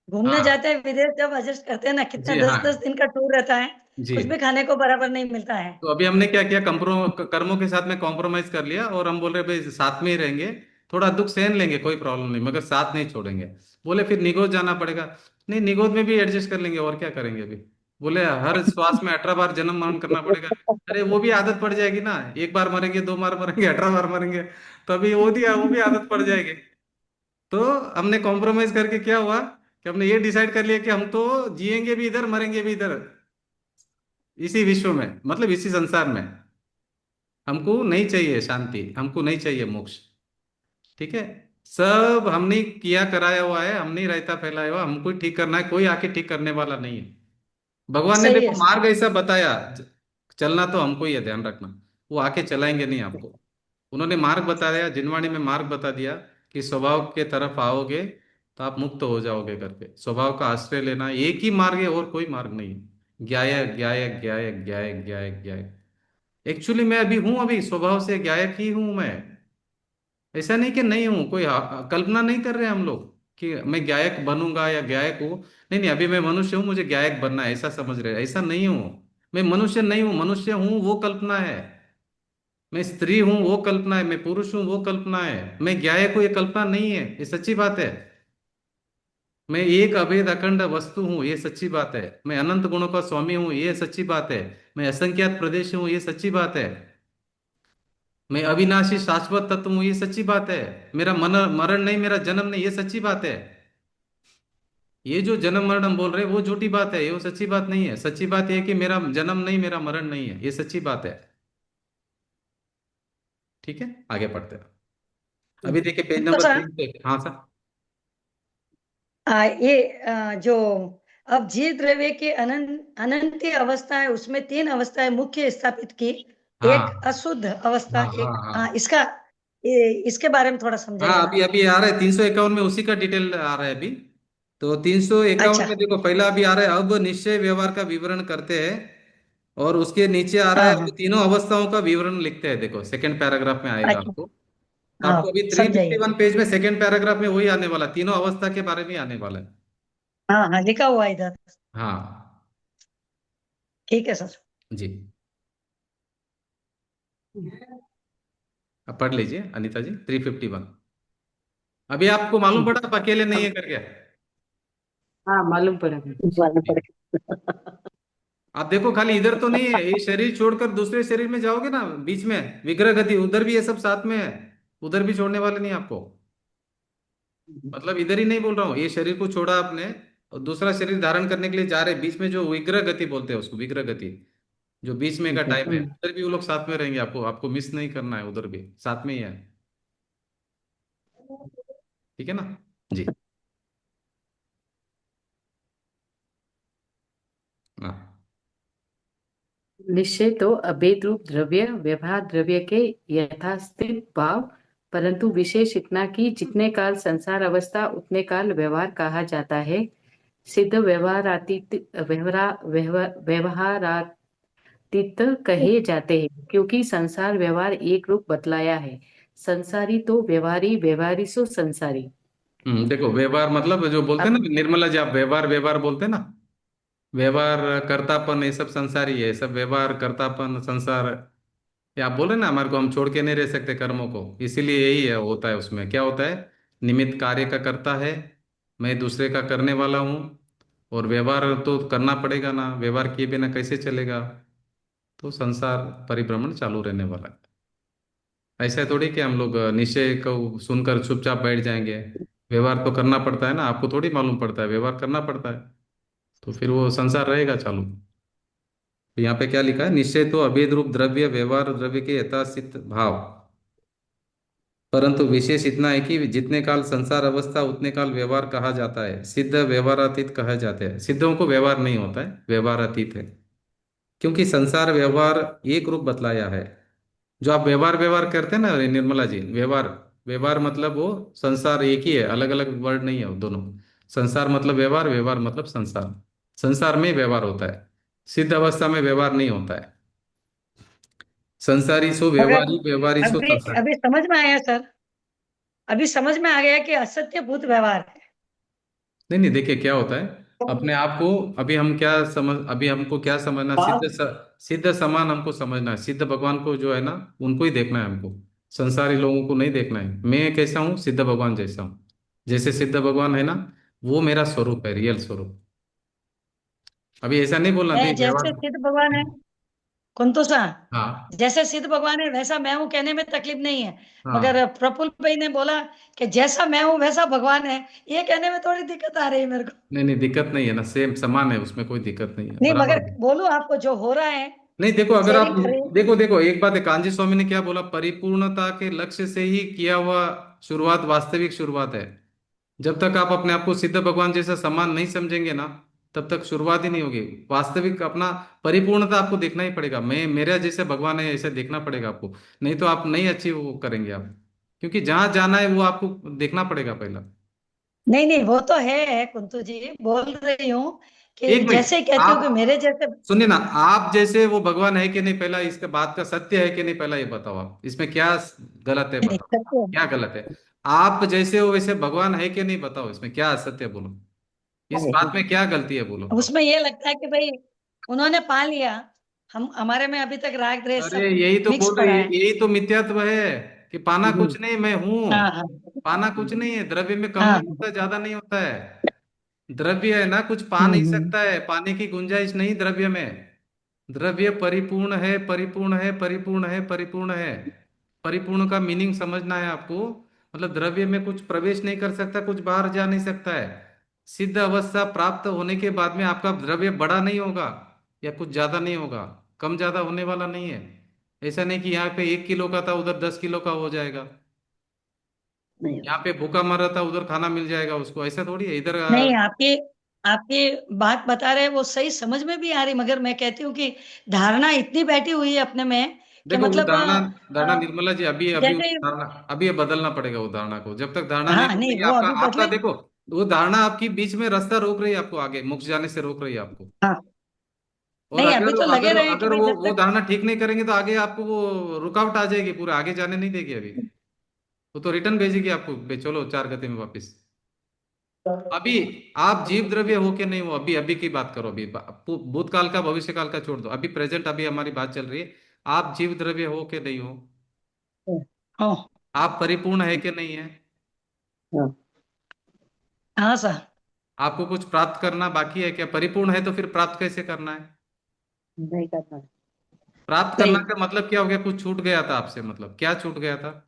घूमने हाँ जाते हैं विदेश, जब एडजस्ट करते हैं ना, कितना जी, दस हाँ दस दिन का टूर रहता है, जी। उसमें खाने को बराबर नहीं मिलता है। तो अभी हमने क्या किया, कर्मों के साथ में कॉम्प्रोमाइज कर लिया, और हम बोल रहे भाई साथ में ही रहेंगे, थोड़ा दुख सहन लेंगे कोई प्रॉब्लम नहीं, मगर साथ नहीं छोड़ेंगे। बोले फिर निगोद जाना पड़ेगा। नहीं, निगोद में भी एडजस्ट कर लेंगे, और क्या करेंगे अभी। बोले हर श्वास में 18 बार जन्म मरण करना पड़ेगा। अरे वो भी आदत पड़ जाएगी ना, एक बार मरेंगे, दो बार मरेंगे, 18 बार मरेंगे, तो अभी वो भी आदत पड़ जाएगी। तो हमने कॉम्प्रोमाइज करके क्या हुआ कि हमने ये डिसाइड कर लिया कि हम तो जिएंगे भी इधर, मरेंगे भी इधर, इसी विश्व में, मतलब इसी संसार में। हमको नहीं चाहिए शांति, हमको नहीं चाहिए मोक्ष। ठीक है, सब हमने किया कराया हुआ है, हमने ही रायता फैलाया हुआ, हमको ही ठीक करना है, कोई आके ठीक करने वाला नहीं है। भगवान ने सही देखो है सर। मार्ग ऐसा बताया, चलना तो हमको ही है, ध्यान रखना। वो आके चलाएंगे नहीं आपको। उन्होंने मार्ग बताया, जिनवाणी में मार्ग बता दिया कि स्वभाव के तरफ आओगे तो आप मुक्त हो जाओगे करके। स्वभाव का आश्रय लेना एक ही मार्ग है, और कोई मार्ग नहीं है। ज्ञाय ज्ञाय ज्ञाय ज्ञाय ज्ञाय ज्ञाय। एक्चुअली मैं अभी हूं, अभी स्वभाव से गायक ही हूं मैं। ऐसा नहीं कि नहीं हूं, कोई कल्पना नहीं कर रहे हम लोग कि मैं गायक बनूंगा या गायक हूं। नहीं नहीं, अभी मैं मनुष्य हूं, मुझे गायक बनना है, ऐसा समझ रहे हैं। ऐसा नहीं हूं। मैं मनुष्य नहीं हूं, मनुष्य हूं वो कल्पना है। मैं स्त्री हूं वो कल्पना है, मैं पुरुष हूं वो कल्पना है। मैं गायक हूं ये कल्पना नहीं है, ये सच्ची बात है। मैं एक अभेद अखंड वस्तु हूँ, ये सच्ची बात है। मैं अनंत गुणों का स्वामी हूँ, ये सच्ची बात है। मैं असंख्यात प्रदेश हूँ, ये सच्ची बात है। मैं अविनाशी शाश्वत तत्व हूं, ये सच्ची बात है। मेरा मन मरण नहीं, मेरा जन्म नहीं, ये सच्ची बात है। ये जो जन्म मरण हम बोल रहे हैं वो झूठी बात है, ये वो सच्ची बात नहीं है। सच्ची बात यह है कि मेरा जन्म नहीं, मेरा मरण नहीं है, ये सच्ची बात है। ठीक है, आगे पढ़ते हैं। अभी देखिए पेज तो नंबर सर 3 पे। हाँ सर। ये जो अब जीव द्रव्य की अनंत अनंत अवस्था है, उसमें तीन अवस्थाएं मुख्य स्थापित की। एक हाँ अशुद्ध अवस्था, हाँ हाँ एक हाँ इसका इसके बारे में थोड़ा हाँ। समझाइए ना। अभी अभी आ रहा है 351 में, उसी का डिटेल आ रहा है अभी। तो 351 अच्छा। में देखो, पहला अभी आ रहा है, अब निश्चय व्यवहार का विवरण करते हैं। और उसके नीचे आ रहा है, हाँ अब हाँ। तीनों अवस्थाओं का विवरण लिखते हैं। देखो सेकंड पैराग्राफ में आएगा अच्छा। आपको। तो हाँ, आपको अभी थ्री फिफ्टी समझाइए। वन पेज में सेकंड पैराग्राफ में वही आने वाला, तीनों अवस्था के बारे में ही आने वाला है। हाँ हाँ, लिखा हुआ है इधर। हाँ ठीक है सर। जी। अब पढ़ लीजिए अनीता जी, 351। अभी आपको मालूम पड़ा आप अकेले नहीं है करके। हाँ, मालूम पड़ा मुझे। मालूम जी। पड़ेगा। आप देखो खाली इधर तो नहीं है, ये शरीर छोड़कर दूसरे शरीर में जाओगे ना, बीच में विग्रह गति, उधर भी ये सब साथ में है। उधर भी छोड़ने वाले नहीं आपको। मतलब इधर ही नहीं बोल रहा हूँ, ये शरीर को छोड़ा आपने और दूसरा शरीर धारण करने के लिए जा रहे, बीच में जो विग्रह गति बोलते हैं उसको, विग्रह गति, जो बीच में का ठीक है। टाइम है, उधर भी वो लोग साथ में रहेंगे। आपको आपको मिस नहीं करना है, उधर भी साथ में ही है। ठीक है ना जी। हाँ। निश्चय तो अभेद रूप द्रव्य व्यवहार द्रव्य के यथास्थित भाव, परंतु विशेष इतना कि जितने काल संसार अवस्था उतने काल व्यवहार कहा जाता है। सिद्ध व्यवहारातीत व्यवहारातीत कहे जाते हैं, क्योंकि संसार व्यवहार एक रूप बतलाया है। संसारी तो व्यवहारी, व्यवहारी सो संसारी। देखो व्यवहार मतलब जो बोलते हैं अब ना निर्मला जी, आप व्यवहार व्यवहार बोलते हैं ना, व्यवहार कर्तापन, ये सब संसारी है, ये सब व्यवहार कर्तापन संसार। ये आप बोल रहे हैं ना, हमारे को हम छोड़ के नहीं रह सकते कर्मों को, इसीलिए यही है, होता है उसमें क्या होता है, निमित्त कार्य का करता है, मैं दूसरे का करने वाला हूँ। और व्यवहार तो करना पड़ेगा ना, व्यवहार किए बिना कैसे चलेगा? तो संसार परिभ्रमण चालू रहने वाला है। ऐसा थोड़ी कि हम लोग निश्चय को सुनकर चुपचाप बैठ जाएंगे। व्यवहार तो करना पड़ता है ना, आपको थोड़ी मालूम पड़ता है, व्यवहार करना पड़ता है। तो फिर वो संसार रहेगा चालू। तो यहाँ पे क्या लिखा है, निश्चय तो अभेद रूप द्रव्य व्यवहार द्रव्य के यथास्थित भाव, परंतु विशेष इतना है कि जितने काल संसार अवस्था उतने काल व्यवहार कहा जाता है, सिद्ध व्यवहारातीत कहा जाता है। सिद्धों को व्यवहार नहीं होता है, व्यवहारातीत है। क्योंकि संसार व्यवहार एक रूप बतलाया है। जो आप व्यवहार व्यवहार करते हैं ना निर्मला जी, व्यवहार व्यवहार मतलब वो संसार एक ही है, अलग अलग वर्ड नहीं है वो दोनों। संसार मतलब व्यवहार, व्यवहार मतलब संसार। संसार में व्यवहार होता है, सिद्ध अवस्था में व्यवहार नहीं होता है। संसारी सो अगर व्यवहारी, व्यवहारी सो अभी संसार। अभी समझ में आया सर, अभी समझ में आ गया कि असत्य भूत व्यवहार है। नहीं नहीं, देखिए क्या होता है अपने आप को। अभी हम क्या समझ, अभी हमको क्या समझना, सिद्ध समान हमको समझना है। सिद्ध भगवान को जो है ना, उनको ही देखना है हमको। संसारी लोगों को नहीं देखना है। मैं कैसा हूँ, सिद्ध भगवान जैसा हूँ। जैसे सिद्ध भगवान है ना, वो मेरा स्वरूप है, रियल स्वरूप। अभी ऐसा नहीं बोलना मैं नहीं जैसे व्यवहार। सिद्ध भगवान है, कुंतु सा, हाँ जैसे सिद्ध भगवान है वैसा मैं हूँ कहने में तकलीफ नहीं है। हाँ। मगर प्रफुल्ल भाई ने बोला कि जैसा मैं हूँ वैसा भगवान है, ये कहने में थोड़ी दिक्कत आ रही है मेरे को। नहीं नहीं, दिक्कत नहीं है ना, सेम समान है, उसमें कोई दिक्कत नहीं है, नहीं बराबर मगर है। बोलूं आपको जो हो रहा है, नहीं देखो, अगर आप शेयरिंग कर रही हूँ। देखो देखो एक बात है, कांजी स्वामी ने क्या बोला, परिपूर्णता के लक्ष्य से ही किया हुआ शुरुआत वास्तविक शुरुआत है। जब तक आप अपने आप को सिद्ध भगवान जैसा समान नहीं समझेंगे ना, तब तक शुरुआत ही नहीं होगी। वास्तविक अपना परिपूर्णता आपको देखना ही पड़ेगा। मैं मेरा जैसे भगवान है ऐसे देखना पड़ेगा आपको। नहीं तो आप नहीं अचीव वो करेंगे आप। क्योंकि जहां जाना है वो आपको देखना पड़ेगा पहला। नहीं नहीं वो तो है कुंतु जी, बोल रही हूँ कि एक जैसे मिनट कहते हो कि आप मेरे जैसे। सुनिए ना, आप जैसे वो भगवान है कि नहीं, पहला इसके बात का सत्य है कि नहीं, पहला ये बताओ। आप इसमें क्या गलत है, नहीं बताओ सत्य है। क्या गलत है। आप जैसे हो वैसे भगवान है कि नहीं, बताओ इसमें क्या असत्य है, बोलो। इस बात में क्या गलती है, बोलो। उसमें ये लगता है कि भाई उन्होंने पा लिया, हम हमारे में अभी तक राग द्वेष अरे सब यही तो मिक्स बोल रहे, पड़ा है। यही तो मिथ्यात्व है कि पाना कुछ नहीं, मैं हूं। हाँ हाँ पाना कुछ नहीं है, द्रव्य में कम हाँ। नहीं होता, ज्यादा नहीं होता है। द्रव्य है ना, कुछ पा नहीं हम्म। सकता है, पाने की गुंजाइश नहीं द्रव्य में। द्रव्य परिपूर्ण है, परिपूर्ण है, परिपूर्ण है, परिपूर्ण है। परिपूर्ण का मीनिंग समझना है आपको। मतलब द्रव्य में कुछ प्रवेश नहीं कर सकता, कुछ बाहर जा नहीं सकता है। सिद्ध अवस्था प्राप्त होने के बाद में आपका द्रव्य बड़ा नहीं होगा या कुछ ज्यादा नहीं होगा, कम ज्यादा होने वाला नहीं है। ऐसा नहीं कि यहाँ पे 1 किलो का था उधर 10 किलो का हो जाएगा। नहीं यहाँ पे भूखा मर रहा था उधर खाना मिल जाएगा उसको, ऐसा थोड़ी है इधर। नहीं, आपकी आपकी बात बता रहे हैं वो सही समझ में भी आ रही, मगर मैं कहती हूँ कि धारणा इतनी बैठी हुई है अपने में कि देखो वो मतलब धारणा, धारणा निर्मला जी, अभी अभी उस जैसे। धारणा, अभी ये बदलना पड़ेगा वो धारणा को। जब तक धारणा नहीं हाँ नहीं बदलेगी वो आपका अभी आपका बदले। देखो, वो धारणा आपकी बीच में रास्ता रोक रही है आपको, आगे मुख जाने से रोक रही है आपको। हाँ और नहीं अभी अगर तो लगे अगर रहे हैं कि अगर भाई वो जब वो तक। धारणा ठीक नहीं करेंगे तो आगे आपको वो रुकावट आ जाएगी, पूरे आगे जाने नहीं देगी अभी। वो तो रिटर्न भेजेगी आपको, चलो चार गति में वापस। अभी आप जीव द्रव्य हो के नहीं हो, अभी अभी की बात करो। अभी भूतकाल का भविष्य काल का छोड़ दो, अभी प्रेजेंट, अभी हमारी बात चल रही है। आप जीव द्रव्य हो के नहीं हो? हाँ आप परिपूर्ण है कि नहीं है? हाँ सर। आपको कुछ प्राप्त करना बाकी है क्या? परिपूर्ण है तो फिर प्राप्त कैसे करना है? नहीं करना। प्राप्त करना नहीं का मतलब क्या हो गया? कुछ छूट गया था आपसे, मतलब क्या छूट गया था?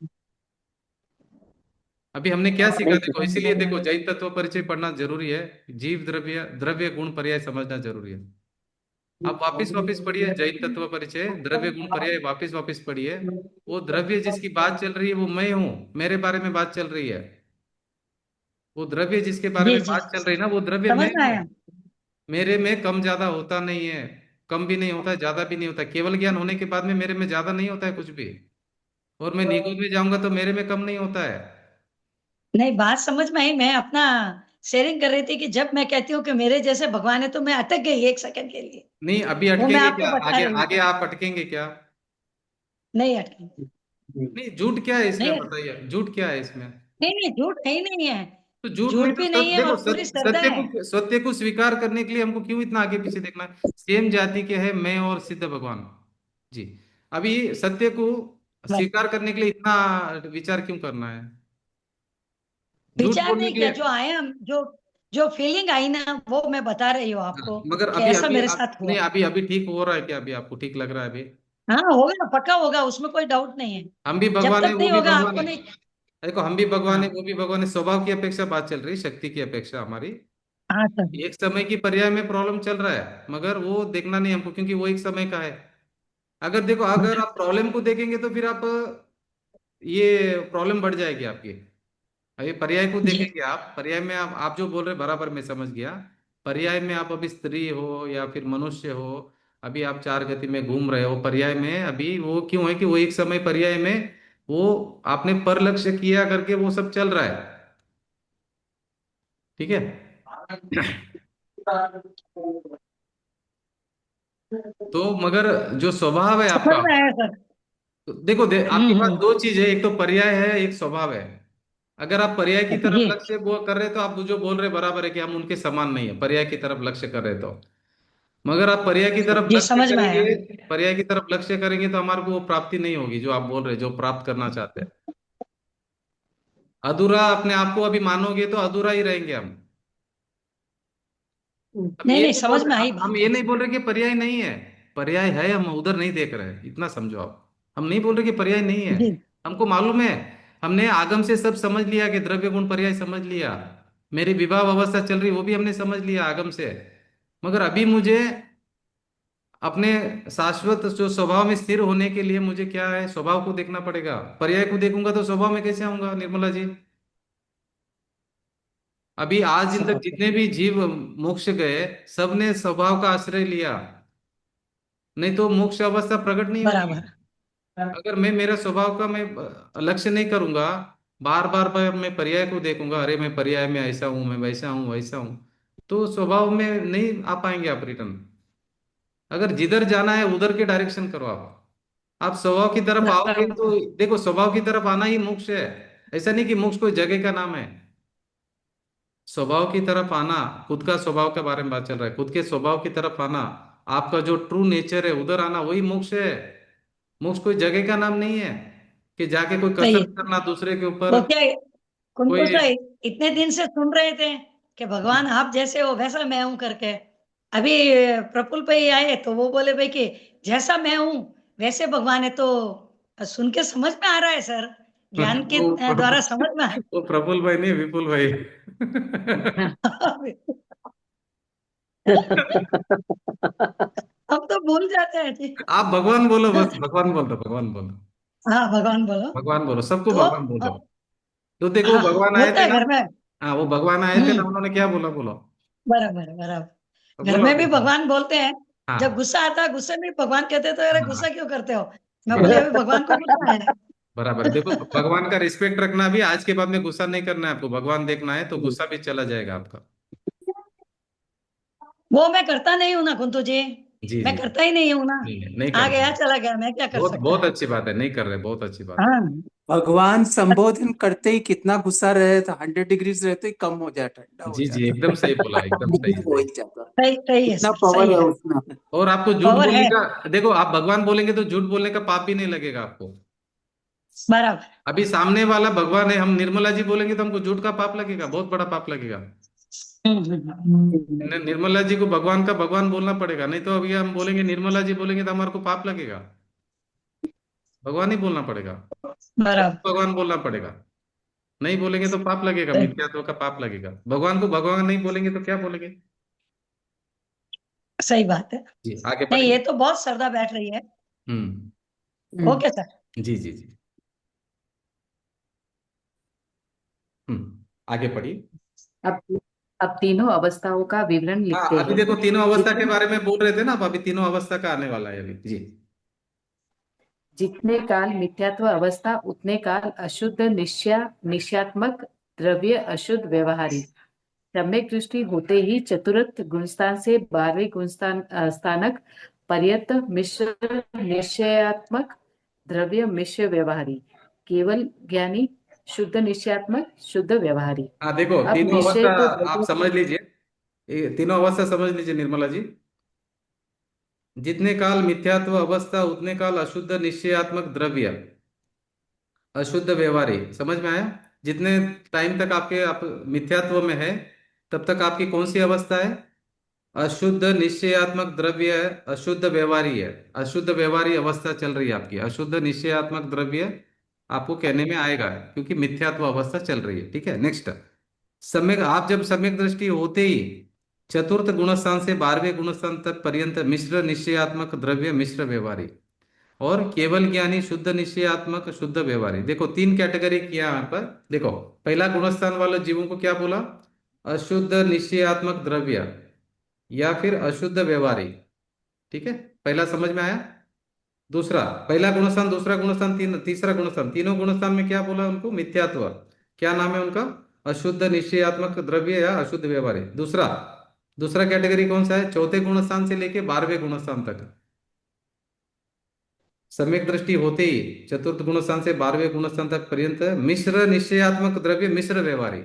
अभी हमने क्या सीखा, देखो इसीलिए देखो जैन तत्व परिचय पढ़ना जरूरी है। जीव द्रव्य द्रव्य गुण पर्याय समझना जरूरी है। आप वापिस वापिस पढ़िए जैन तत्व परिचय, द्रव्य गुण पर्याय वापिस वापिस पढ़िए। वो द्रव्य जिसकी बात चल रही है वो मैं हूं, मेरे बारे में बात चल रही है। वो द्रव्य जिसके बारे जी में जी बात चल रही है ना, वो द्रव्य समझ मैं में हूँ। आया। मेरे में कम ज्यादा होता नहीं है। कम भी नहीं होता है, ज्यादा भी नहीं होता है। केवल ज्ञान होने के बाद में मेरे में ज्यादा नहीं होता है कुछ भी। और मैं निगम में जाऊंगा तो मेरे में कम नहीं होता है। नहीं बात समझ में आई, मैं अपना शेयरिंग कर रही थी कि जब मैं कहती हूँ कि मेरे जैसे भगवान है तो मैं अटक गई एक सेकंड के लिए। नहीं अभी वो मैं अटकेंगे आपको क्या, बता आगे रही हूँ। आगे आप अटकेंगे क्या? नहीं अटकी। नहीं, झूठ क्या है इसमें, नहीं बताइए झूठ क्या है इसमें? नहीं नहीं झूठ है ही नहीं है। तो झूठ नहीं झूठ तो भी नहीं है देखो और पूरी श्रद्धा सत्य है। को, सत्य को स्वीकार करने के लिए हमको क्यों इतना आगे पीछे देखना है? सेम जाति के हैं मैं और सिद्ध भगवान जी। अभी सत्य को बस स्वीकार करने के लिए इतना विचार क्यों करना है? झूठ विचार बोलने नहीं के किया, लिए। जो आया जो जो फीलिंग आई ना वो मैं बता रही हूँ हाँ, आपको मगर कि अभी ऐसा अभी मेरे आप साथ हुआ। नहीं, अभी अभी ठीक हो रहा है क्या? अभी आपको ठीक लग रहा है अभी? हाँ होगा, पक्का होगा, उसमें कोई डाउट नहीं है। हम भी जब भगवान है, तक वो नहीं भी होगा भगवान आपको है। नहीं। देखो, हम भी भगवान है, हाँ वो भी भगवान है। स्वभाव की अपेक्षा बात चल रही, शक्ति की अपेक्षा हमारी। हाँ सर। एक समय की पर्याय में प्रॉब्लम चल रहा है, मगर वो देखना नहीं हमको, क्योंकि वो एक समय का है। अगर देखो, अगर आप प्रॉब्लम को देखेंगे तो फिर आप, ये प्रॉब्लम बढ़ जाएगी आपकी। अभी पर्याय को जी देखेंगे आप, पर्याय में आप जो बोल रहे बराबर मैं समझ गया। पर्याय में आप अभी स्त्री हो या फिर मनुष्य हो, अभी आप चार गति में घूम रहे हो पर्याय में। अभी वो क्यों है कि वो एक समय पर्याय में, वो आपने पर लक्ष्य किया करके वो सब चल रहा है। ठीक है। तो मगर जो स्वभाव है समझ आपका, में आया सर। तो देखो आपके पास हम्म। दो चीज है, एक तो पर्याय है, एक स्वभाव है। अगर आप पर्याय की तरफ जी लक्ष्य कर रहे हैं तो आप जो बोल रहे बराबर है कि हम उनके समान नहीं है, पर्याय की तरफ लक्ष्य कर रहे हैं तो। मगर आप पर्याय की तरफ जी लक्ष्य समझ में आया। करेंगे, पर्याय की तरफ लक्ष्य करेंगे तो हमारे को वो प्राप्ति नहीं होगी जो आप बोल रहे हैं, जो प्राप्त करना चाहते हैं। अधूरा अपने आप को अभी मानोगे तो अधूरा ही रहेंगे हम। हम नहीं ये नहीं, नहीं बोल समझ में रहे, आई हम बात ये नहीं आपकी। बोल रहे कि पर्याय नहीं है। पर्याय है, हम उधर नहीं देख रहे हैं, इतना समझो आप। हम नहीं बोल रहे कि पर्याय नहीं है। जी हमको मालूम है, हमने आगम से सब समझ लिया कि द्रव्य गुण पर्याय समझ लिया। मेरी विवाह अवस्था चल रही वो भी हमने समझ लिया आगम से। मगर अभी मुझे अपने शाश्वत जो स्वभाव में स्थिर होने के लिए मुझे क्या है, स्वभाव को देखना पड़ेगा। पर्याय को देखूंगा तो स्वभाव में कैसे आऊंगा निर्मला जी? अभी आज दिन तक जितने भी जीव मोक्ष गए, सबने स्वभाव का आश्रय लिया, नहीं तो मोक्ष अवस्था प्रकट नहीं होगी। बराबर। अगर मैं मेरा स्वभाव का मैं लक्ष्य नहीं करूंगा, बार बार मैं पर्याय को देखूंगा, अरे मैं पर्याय में ऐसा हूं, मैं वैसा हूं वैसा हूं, तो स्वभाव में नहीं आ पाएंगे आप रिटर्न। अगर जिधर जाना है उधर के डायरेक्शन करो आप स्वभाव की तरफ आओगे तो, बराबर। देखो स्वभाव की तरफ आना ही मोक्ष है। ऐसा नहीं कि मोक्ष कोई जगह का नाम है। स्वभाव की तरफ आना, खुद का स्वभाव के बारे में बात चल रहा है, खुद के स्वभाव की तरफ आना, आपका जो ट्रू नेचर है उधर आना, वही मोक्ष है। मोक्ष कोई जगह का नाम नहीं है कि जाके कोई सही कसरत है। करना दूसरे के ऊपर। तो क्या कुंतु कोई सा इतने दिन से सुन रहे थे कि भगवान आप जैसे हो वैसा मैं हूं करके। अभी प्रफुल्ल पे ही आए तो वो बोले भाई कि जैसा मैं हूं वैसे भगवान है। तो सुन के समझ में आ रहा है सर, ज्ञान के वो द्वारा समझ में आ वो प्रफुल्ल भाई नहीं, विपुल भाई। हम तो भूल जाते हैं जी। आप भगवान बोलो, बस भगवान बोल दो, भगवान बोल दो। हाँ भगवान बोलो। भगवान बोलो, सबको तो भगवान बोल दो। तो देखो हाँ भगवान आए बोलते थे हैं ना। घर में। हाँ, वो भगवान आए थे ना, हम्म। उन्होंने क्या बोला, बोलो। बराबर तो बराबर। घर बोलो में भी अभी। भगवान बोलते हैं। जब हाँ गुस्सा आता है गुस्से में भी भगवान कहते हैं तो अरे हाँ, गुस्सा क्यों करते हो। मैं बोली बराबर। अभी भगवान को गुस्सा है। बराबर, देखो भगवान का रिस्पेक्ट रखना भी, आज के बाद में गुस्सा नहीं करना है आपको, भगवान देखना है तो गुस्सा भी चला जाएगा आपका। वो मैं करता नहीं हूं ना कुंतु जी। जी मैं जी। करता ही नहीं हूं ना। नहीं नहीं आ करते। गया चला गया, मैं क्या कर बहुत सकता बहुत है। अच्छी बात है, नहीं कर रहे, बहुत अच्छी बात है। हाँ भगवान संबोधन करते ही कितना गुस्सा रहे तो 100 डिग्रीज रहते ही कम हो जाए, ठंडा हो जी जी, जाता। एकदम सही बोला, एकदम सही हो सही। ही जाता। सही सही है इतना सर, पावर सही है है। उसमें। और आपको झूठ पावर बोलने है। का, देखो आप भगवान बोलेंगे तो झूठ बोलने का पाप भी नहीं लगेगा आपको। बराबर। अभी सामने वाला भगवान है, हम निर्मला जी बोलेंगे तो हमको झूठ का पाप लगेगा, बहुत बड़ा पाप लगेगा। निर्मला जी को भगवान का भगवान बोलना पड़ेगा, नहीं तो अभी हम बोलेंगे निर्मला जी बोलेंगे तो हमारे को पाप लगेगा। भगवान ही बोलना पड़ेगा, बराबर। सबको भगवान बोलना पड़ेगा। नहीं बोलेंगे तो पाप लगेगा, मिथ्यात्व का पाप लगेगा। भगवान को भगवान नहीं बोलेंगे तो क्या बोलेंगे? सही बात है। जी, आगे नहीं ये बढ़िए। तो बहुत श्रद्धा बैठ रही है। हम्म। Okay sir. जी जी जी। आगे पढ़िए। अब अब तीनों अवस्थाओं का विवरण हाँ, लिखते अभी हैं। देखो तीनों अवस्था के जितने बारे में बोल रहे थे ना, अब अभी तीनों अवस्था का आने वाला है अभी जी। जितने काल मिथ्यात्व अवस्था उतने काल अशुद्ध निश्चयात्मक द्रव्य अशुद्ध व्यवहारिक सम्यक दृष्टि होते ही चतुर्थ गुणस्थान से 12वें गुणस्थान स्थानक पर्यंत मिश्र निश्चयात्मक द्रव्य मिश्र व्यवहारी केवल ज्ञानी शुद्ध निश्चयात्मक शुद्ध व्यवहारी। हाँ देखो, अब तीनों निश्चय अवस्था तो आप समझ लीजिए। ये तीनों अवस्था समझ लीजिए निर्मला जी। जितने काल मिथ्यात्व अवस्था उतने काल अशुद्ध निश्चयात्मक द्रव्य अशुद्ध व्यवहारी, समझ में आया? जितने टाइम तक आपके आप मिथ्यात्व में है, तब तक आपकी कौन सी अवस्था है? अशुद्ध निश्चयात्मक द्रव्य है, अशुद्ध व्यवहारी है, अशुद्ध व्यवहारी अवस्था चल रही है आपकी। अशुद्ध निश्चयात्मक द्रव्य आपको कहने में आएगा क्योंकि मिथ्यात्व अवस्था चल रही है। ठीक है, नेक्स्ट। सम्यक, आप जब सम्यक दृष्टि होते ही चतुर्थ गुणस्थान से 12वें गुणस्थान तक पर्यंत मिश्र निश्चयात्मक द्रव्य मिश्र व्यवहारी और केवल ज्ञानी शुद्ध निश्चयात्मक शुद्ध व्यवहारी। देखो तीन कैटेगरी किया यहाँ पर। देखो पहला गुणस्थान वाले जीवों को क्या बोला? अशुद्ध निश्चयात्मक द्रव्य या फिर अशुद्ध व्यवहारी। ठीक है, पहला समझ में आया? दूसरा, पहला गुणस्थान, दूसरा गुणस्थान, तीसरा गुणस्थान, तीनों गुणस्थान में क्या बोला उनको? मिथ्यात्व। क्या नाम है उनका? अशुद्ध निश्चयात्मक द्रव्य या अशुद्ध व्यवहार है। दूसरा, दूसरा कैटेगरी कौन सा है? चौथे गुणस्थान से लेके 12वें गुणस्थान तक सम्यक दृष्टि होते ही चतुर्थ गुणस्थान से 12वें गुणस्थान तक पर्यंत मिश्र निश्चयात्मक द्रव्य मिश्र व्यवहारी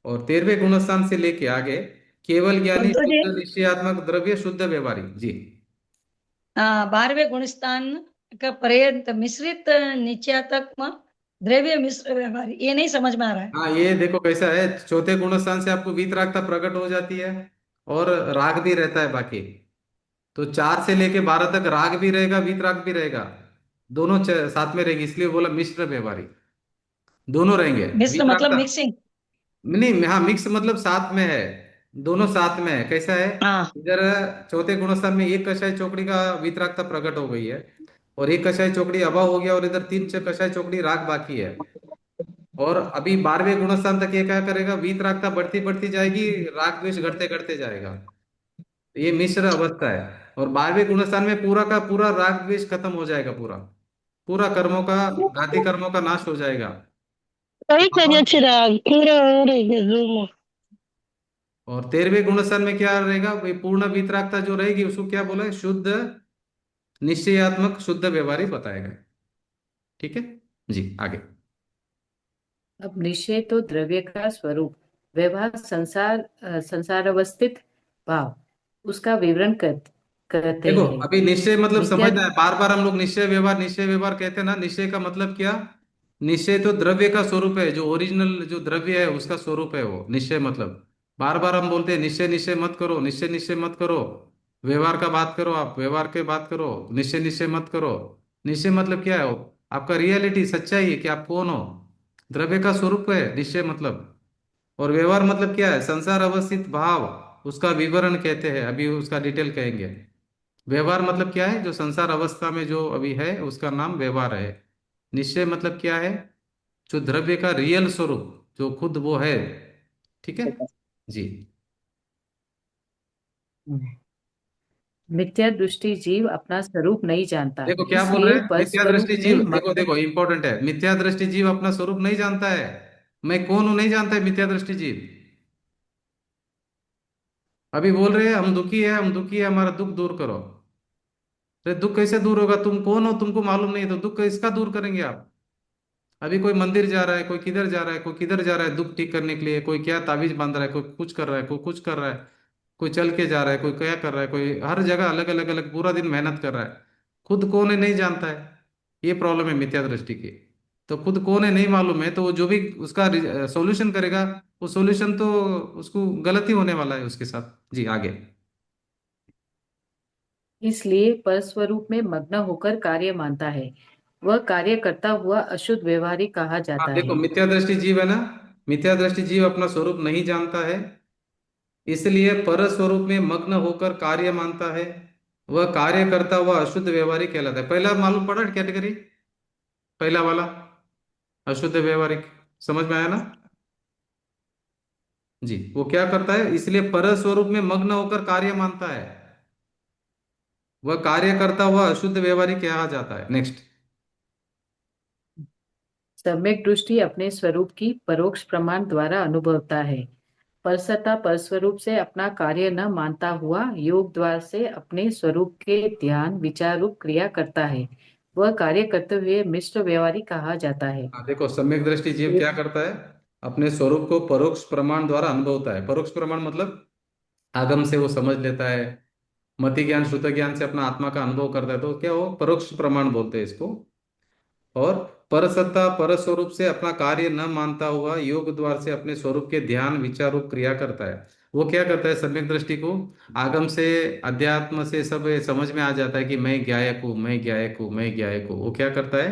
और 13वें गुणस्थान से लेके आगे केवल ज्ञानी संतोष जी, शुद्ध निश्चयात्मक द्रव्य शुद्ध व्यवहारी। जी 12वें गुणस्थान का पर्यंत मिश्रित निश्चयात्मक द्रव्य मिश्र व्यवहार, ये नहीं समझ में आ रहा है। हाँ, ये देखो कैसा है। चौथे गुणस्थान से आपको वीतरागता प्रकट हो जाती है और राग भी रहता है बाकी। तो 4 से लेके 12 तक राग भी रहेगा वीतराग भी रहेगा, दोनों साथ में रहेगी, इसलिए बोला मिश्र व्यवहारी। दोनों रहेंगे मिश्र मतलब वीतरागता। मिक्सिंग। नहीं, हाँ मिक्स मतलब साथ में है, दोनों साथ में है। कैसा है? हाँ, इधर चौथे गुणस्थान में एक कषाय चौकड़ी का वीतरागता प्रकट हो गई है और एक कषाय चौकड़ी अभाव हो गया और इधर तीन कषाय चौकड़ी राग बाकी है। और अभी 12वें गुणस्थान तक ये क्या करेगा? वीतरागता बढ़ती बढ़ती जाएगी, राग द्वेष घटते घटते जाएगा। ये मिश्र अवस्था है। और 12वें गुणस्थान में पूरा का पूरा राग द्वेष खत्म हो जाएगा, पूरा पूरा कर्मों का, घाती कर्मों का नाश हो जाएगा। कई वहां तरह से राग पूरा हो रही है जुम्मन। और 13वें गुणस्थान में क्या रहेगा? भाई पूर्ण वितरागता जो रहेगी उसको क्या बोला है? शुद्ध निश्चयात्मक शुद्ध व्यवहारी बताएगा। ठीक है जी, आगे। अब निश्चय तो द्रव्य का स्वरूप, व्यवहार, संसार अवस्थित भाव, उसका विवरण करते देखो हैं। अभी निश्चय मतलब मिथ्या समझना है, बार बार हम लोग निश्चय व्यवहार कहते हैं ना। निश्चय का मतलब क्या? निश्चय तो द्रव्य का स्वरूप है, जो ओरिजिनल जो द्रव्य है उसका स्वरूप है वो निश्चय। मतलब बार बार हम बोलते हैं निश्चय निश्चय मत करो, निश्चय निश्चय मत करो, व्यवहार का बात करो, आप व्यवहार के बात करो, निश्चय निश्चय मत करो। निश्चय मतलब क्या है? आपका रियलिटी, सच्चाई है कि आप कौन हो, द्रव्य का स्वरूप है निश्चय मतलब। और व्यवहार मतलब क्या है? संसार अवस्थित भाव, उसका विवरण कहते हैं, अभी उसका डिटेल कहेंगे। व्यवहार मतलब क्या है? जो संसार अवस्था में जो अभी है उसका नाम व्यवहार है। निश्चय मतलब क्या है? जो द्रव्य का रियल स्वरूप, जो खुद वो है। ठीक है जी। मिथ्या दृष्टि जीव अपना स्वरूप नहीं जानता, देखो क्या बोल रहे इसलिए हैं? पर मिथ्या स्वरूप दृष्टि में जीव, देखो मग्न। देखो इंपॉर्टेंट है, मिथ्या दृष्टि जीव अपना स्वरूप नहीं जानता है। मैं कौन हूं नहीं जानता है मिथ्या दृष्टि जीव। अभी बोल रहे हैं हम दुखी है, हम दुखी है, हमारा दुख दूर करो। अरे दुख कैसे दूर होगा? तुम कौन हो तुमको मालूम नहीं है, तो दुख किसका दूर करेंगे आप? अभी कोई मंदिर जा रहा है, कोई किधर जा रहा है, कोई किधर जा रहा है दुख ठीक करने के लिए, कोई क्या ताबीज बांध रहा है, कोई कुछ कर रहा है, कोई कुछ कर रहा है, कोई चल के जा रहा है, कोई क्या कर रहा है, कोई हर जगह अलग अलग अलग पूरा दिन मेहनत कर रहा है। खुद कौन है नहीं जानता है। ये प्रॉब्लम है मिथ्या दृष्टि की। तो खुद कौन है नहीं मालूम है, तो वो जो भी उसका सॉल्यूशन करेगा, वो सॉल्यूशन तो उसको गलत ही होने वाला है उसके साथ। जी आगे। इसलिए पर स्वरूप में मग्न होकर कार्य मानता है, वह कार्य करता हुआ अशुद्ध व्यवहारिक कहा हाँ जाता देखो है। मिथ्या दृष्टि जीव है ना, मिथ्या दृष्टि जीव अपना स्वरूप नहीं जानता है, इसलिए पर स्वरूप में मग्न होकर कार्य मानता है, वह कार्य करता हुआ अशुद्ध व्यवहारिक कहलाता है। पहला मालूम पड़ा कैटेगरी, पहला वाला अशुद्ध व्यवहारिक, समझ में आया ना? जी, वो क्या करता है? इसलिए पर स्वरूप में मग्न होकर कार्य मानता है, वह कार्य करता हुआ अशुद्ध व्यवहारिक कहा जाता है। नेक्स्ट। सम्यक दृष्टि अपने स्वरूप की परोक्ष प्रमाण द्वारा अनुभवता है, परसता परस्वरूप से अपना कार्य न मानता हुआ योग द्वार से अपने स्वरूप के ध्यान विचार रूप क्रिया करता है, वह कार्य करते हुए मिश्र व्यवहारिक कहा जाता है। हाँ देखो सम्यक दृष्टि जीव क्या करता है? अपने स्वरूप को परोक्ष प्रमाण द्वारा अनुभवता है। परोक्ष प्रमाण मतलब आगम से वो समझ लेता है, मति ज्ञान श्रुत ज्ञान से अपना आत्मा का अनुभव करता है, तो क्या वो परोक्ष प्रमाण बोलते हैं इसको। और पर सत्ता पर स्वरूप से अपना कार्य न मानता हुआ योग द्वार से अपने स्वरूप के ध्यान विचार रूप क्रिया करता है। वो क्या करता है, सम्यक दृष्टि को आगम से अध्यात्म से सब समझ में आ जाता है कि मैं ज्ञायक हूँ, मैं ज्ञायक हूँ, मैं ज्ञायक हूँ। वो क्या करता है,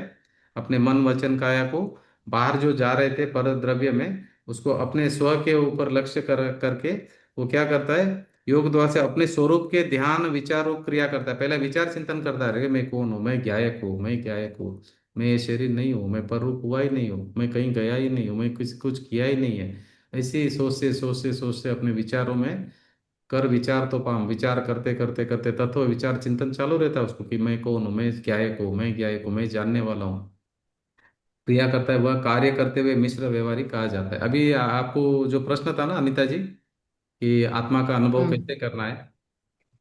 अपने मन वचन काया को बाहर जो जा रहे थे पर द्रव्य में, उसको अपने स्व के ऊपर लक्ष्य करके वो क्या करता है, योग द्वारा से अपने स्वरूप के ध्यान विचार रूप क्रिया करता है। पहले विचार चिंतन करता है, अरे मैं कौन हूँ, मैं ज्ञायक हूँ, मैं ज्ञायक हूँ, मैं ये शरीर नहीं हूँ, मैं पररूप हुआ ही नहीं हूँ, मैं कहीं गया ही नहीं हूँ, मैं कुछ कुछ किया ही नहीं है। ऐसे ही सोचते सोचते सोचते अपने विचारों में कर विचार तो पाम, विचार करते करते करते तत्व विचार चिंतन चालू रहता है उसको कि मैं कौन हूँ, मैं ज्ञायक हूँ, मैं ज्ञायक हूँ, मैं जानने वाला हूँ। क्रिया करता है, वह कार्य करते हुए मिश्र व्यवहारिक कहा जाता है। अभी आपको जो प्रश्न था ना अनिता जी, कि आत्मा का अनुभव हम्म। कैसे करना है,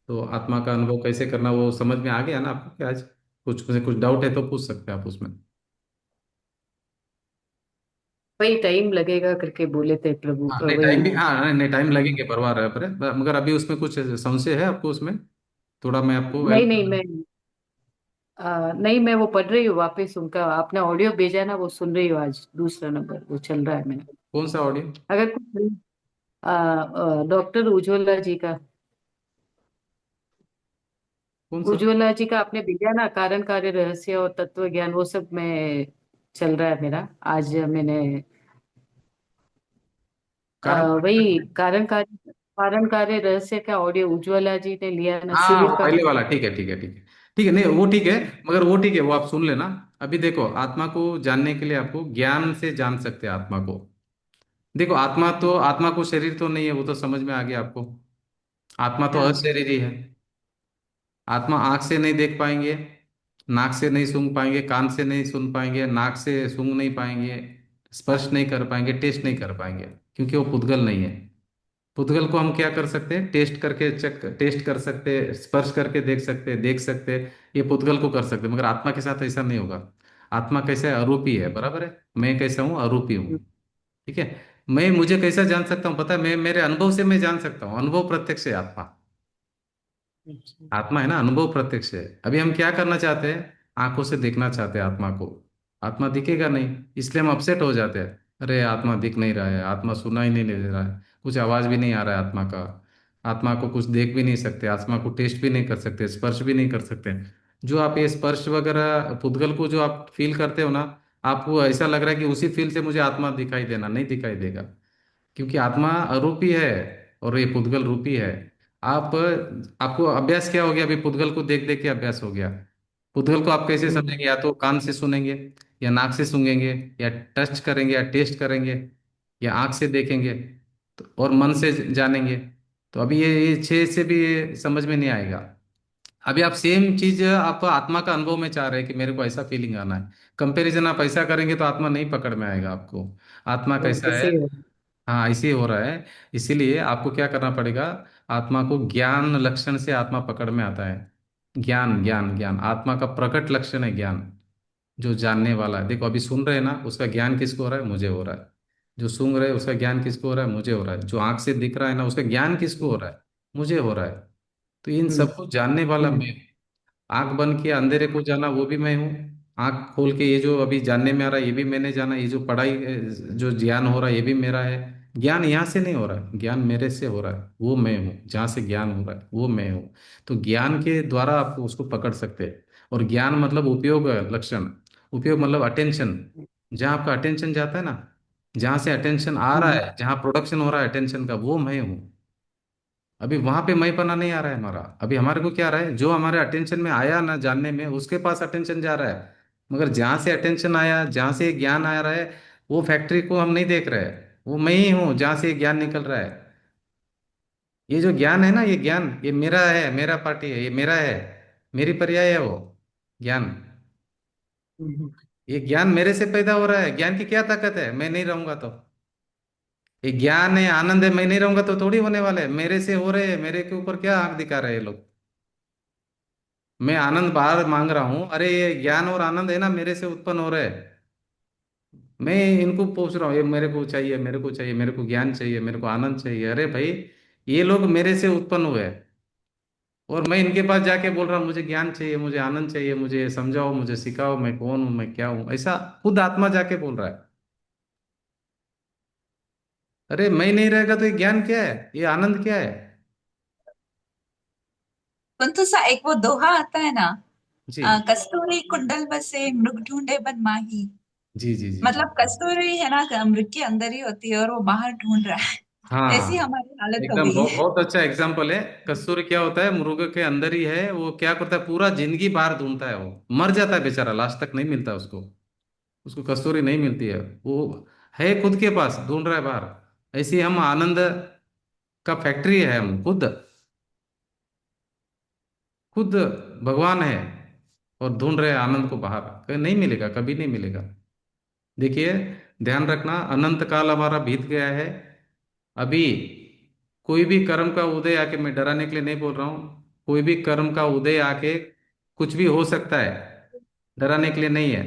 तो आत्मा का अनुभव कैसे करना वो समझ में आ गया ना आपको, कि आज कुछ मुझे कुछ डाउट है तो पूछ सकते हैं आप उसमें। वही टाइम लगेगा करके बोले थे प्रभु, हाँ नहीं टाइम वही। भी, हाँ नहीं टाइम लगेंगे, परवाह है पर मगर अभी उसमें कुछ संशय है आपको उसमें, थोड़ा मैं आपको नहीं हेल्प। नहीं, नहीं, मैं वो पढ़ रही हूँ वापस, उनका आपने ऑडियो भेजा ना, वो सुन रही हूँ, आज दूसरा नंबर वो चल रहा है मेरा। कौन सा ऑडियो? अगर कुछ डॉक्टर उज्ज्वला जी का, कौन सा? उज्ज्वला जी का आपने भेजा ना, कारण कार्य रहस्य और तत्व ज्ञान, वो सब में चल रहा है मेरा। आज मैंने कारण? वही कारण कार्य रहस्य का ऑडियो उज्ज्वला जी ने लिया ना, हाँ शिविर वो का। पहले वाला, ठीक है ठीक है ठीक है। ठीक है, नहीं वो ठीक है, मगर वो ठीक है, वो आप सुन लेना। अभी देखो, आत्मा को जानने के लिए आपको ज्ञान से जान सकते हैं आत्मा को। देखो आत्मा तो, आत्मा को शरीर तो नहीं है, वो तो समझ में आ गया आपको। आत्मा तो हाँ। अशरीरी है। आत्मा आंख से नहीं देख पाएंगे, नाक से नहीं सूंघ पाएंगे, कान से नहीं सुन पाएंगे, नाक से सूंघ नहीं पाएंगे, स्पर्श नहीं कर पाएंगे, टेस्ट नहीं कर पाएंगे, क्योंकि वो पुद्गल नहीं है। पुद्गल को हम क्या कर सकते हैं, टेस्ट करके चेक टेस्ट कर सकते हैं, स्पर्श करके देख सकते हैं, ये पुद्गल को कर सकते हैं, मगर आत्मा के साथ ऐसा नहीं होगा। आत्मा कैसा है, अरूपी है, बराबर है। मैं कैसा हूँ, अरूपी हूँ। ठीक है। मैं मुझे कैसा जान सकता हूँ पता है, मैं मेरे अनुभव से मैं जान सकता हूँ, अनुभव प्रत्यक्ष है आत्मा। अच्छा। आत्मा है ना, अनुभव प्रत्यक्ष है। अभी हम क्या करना चाहते हैं, आंखों से देखना चाहते हैं आत्मा को। आत्मा दिखेगा नहीं, इसलिए हम अपसेट हो जाते हैं, अरे आत्मा दिख नहीं रहा है, आत्मा सुना ही नहीं दे रहा है, कुछ आवाज भी नहीं आ रहा है आत्मा का। आत्मा को कुछ देख भी नहीं सकते, आत्मा को टेस्ट भी नहीं कर सकते, स्पर्श भी नहीं कर सकते। जो आप ये स्पर्श वगैरह पुद्गल को जो आप फील करते हो ना, आपको ऐसा लग रहा है कि उसी फील से मुझे आत्मा दिखाई देना, नहीं दिखाई देगा, क्योंकि आत्मा अरूपी है और ये पुद्गल रूपी है। आप, आपको अभ्यास क्या हो गया, अभी पुद्गल को देख देख के अभ्यास हो गया। पुद्गल को आप कैसे हम्म। समझेंगे, या तो कान से सुनेंगे, या नाक से सूंघेंगे, या टच करेंगे, या टेस्ट करेंगे, या आंख से देखेंगे, तो और मन से जानेंगे। तो अभी ये छह से भी ये समझ में नहीं आएगा। अभी आप सेम चीज आप आत्मा का अनुभव में चाह रहे हैं कि मेरे को ऐसा फीलिंग आना है। कंपैरिजन आप ऐसा करेंगे तो आत्मा नहीं पकड़ में आएगा आपको। आत्मा वो कैसा है, ऐसे ही हो। हाँ ऐसे ही हो रहा है। इसीलिए आपको क्या करना पड़ेगा, आत्मा को ज्ञान लक्षण से आत्मा पकड़ में आता है। ज्ञान ज्ञान ज्ञान, आत्मा का प्रकट लक्षण है ज्ञान, जो जानने वाला है। देखो अभी सुन रहे हैं ना, उसका ज्ञान किसको हो रहा है, मुझे हो रहा है। जो सूंघ रहे हैं उसका ज्ञान किसको हो रहा है, मुझे हो रहा है। जो आंख से दिख रहा है ना, उसका ज्ञान किसको हो रहा है, मुझे हो रहा है। तो इन हम्म। सबको जानने वाला मैं हूँ। आंख बंद किया अंधेरे को जाना, वो भी मैं हूँ। आंख खोल के ये जो अभी जानने में आ रहा है, ये भी मैंने जाना। ये जो पढ़ाई जो ज्ञान हो रहा है, ये भी मेरा है। ज्ञान यहाँ से नहीं हो रहा है, ज्ञान मेरे से हो रहा है, वो मैं हूँ। जहाँ से ज्ञान हो रहा है वो मैं हूँ। तो ज्ञान के द्वारा आप उसको पकड़ सकते हैं। और ज्ञान मतलब उपयोग लक्षण, उपयोग मतलब अटेंशन। जहाँ आपका अटेंशन जाता है ना, जहाँ से अटेंशन आ रहा हम्म। है, जहाँ प्रोडक्शन हो रहा है अटेंशन का, वो मैं हूँ। अभी वहां पे मैं पना नहीं आ रहा है हमारा। अभी हमारे को क्या आ रहा है, जो हमारे अटेंशन में आया ना जानने में, उसके पास अटेंशन जा रहा है। मगर जहां से अटेंशन आया, जहां से ज्ञान आ रहा है, वो फैक्ट्री को हम नहीं देख रहे हैं। वो मैं ही हूँ जहां से ये ज्ञान निकल रहा है। ये जो ज्ञान है ना, ये ज्ञान ये मेरा है, मेरा पार्टी है, ये मेरा है, मेरी पर्याय है वो ज्ञान। हम्म। ये ज्ञान मेरे से पैदा हो रहा है। ज्ञान की क्या ताकत है, मैं नहीं रहूंगा तो। ये ज्ञान है, आनंद है, मैं नहीं रहूंगा तो थोड़ी होने वाले है। मेरे से हो रहे हैं, मेरे के ऊपर क्या आंख दिखा रहे हैं ये लोग। मैं आनंद बाहर मांग रहा हूं, अरे ये ज्ञान और आनंद है ना, मेरे से उत्पन्न हो रहे हैं। मैं इनको पूछ रहा हूँ, ये मेरे को चाहिए, मेरे को चाहिए, मेरे को ज्ञान चाहिए, मेरे को आनंद चाहिए। अरे भाई, ये लोग मेरे से उत्पन्न हुए हैं। और मैं इनके पास जाके बोल रहा हूँ मुझे ज्ञान चाहिए, मुझे आनंद चाहिए, मुझे समझाओ, मुझे सिखाओ, मैं कौन हूँ, मैं क्या हूँ, ऐसा खुद आत्मा जाके बोल रहा है। अरे मैं नहीं रहेगा तो ये ज्ञान क्या है, ये आनंद क्या है? परंतु सा एक वो दोहा आता है ना, जी कस्तूरी कुंडल बसे मृग ढूंढे बन माही। जी जी जी जी। मतलब कस्तूरी है ना, मृग के अंदर ही होती है और वो बाहर ढूंढ रहा है। ऐसी हाँ, हमारी हालत हो एकदम गई बहुत है। बहुत अच्छा एग्जाम्पल है। कस्तूरी क्या होता है, मुर्ग के अंदर ही है, वो क्या करता है, पूरा जिंदगी बाहर ढूंढता है, वो मर जाता है बेचारा, लास्ट तक नहीं मिलता उसको। उसको कस्तूरी नहीं मिलती है, वो है खुद के पास, ढूंढ रहा है बाहर। ऐसे ही हम आनंद का फैक्ट्री है, हम खुद खुद भगवान है, और ढूंढ रहे हैं आनंद को बाहर। नहीं मिलेगा, कभी नहीं मिलेगा। देखिए, ध्यान रखना, अनंत काल हमारा बीत गया है। अभी कोई भी कर्म का उदय आके, मैं डराने के लिए नहीं बोल रहा हूँ, कोई भी कर्म का उदय आके कुछ भी हो सकता है, डराने के लिए नहीं है।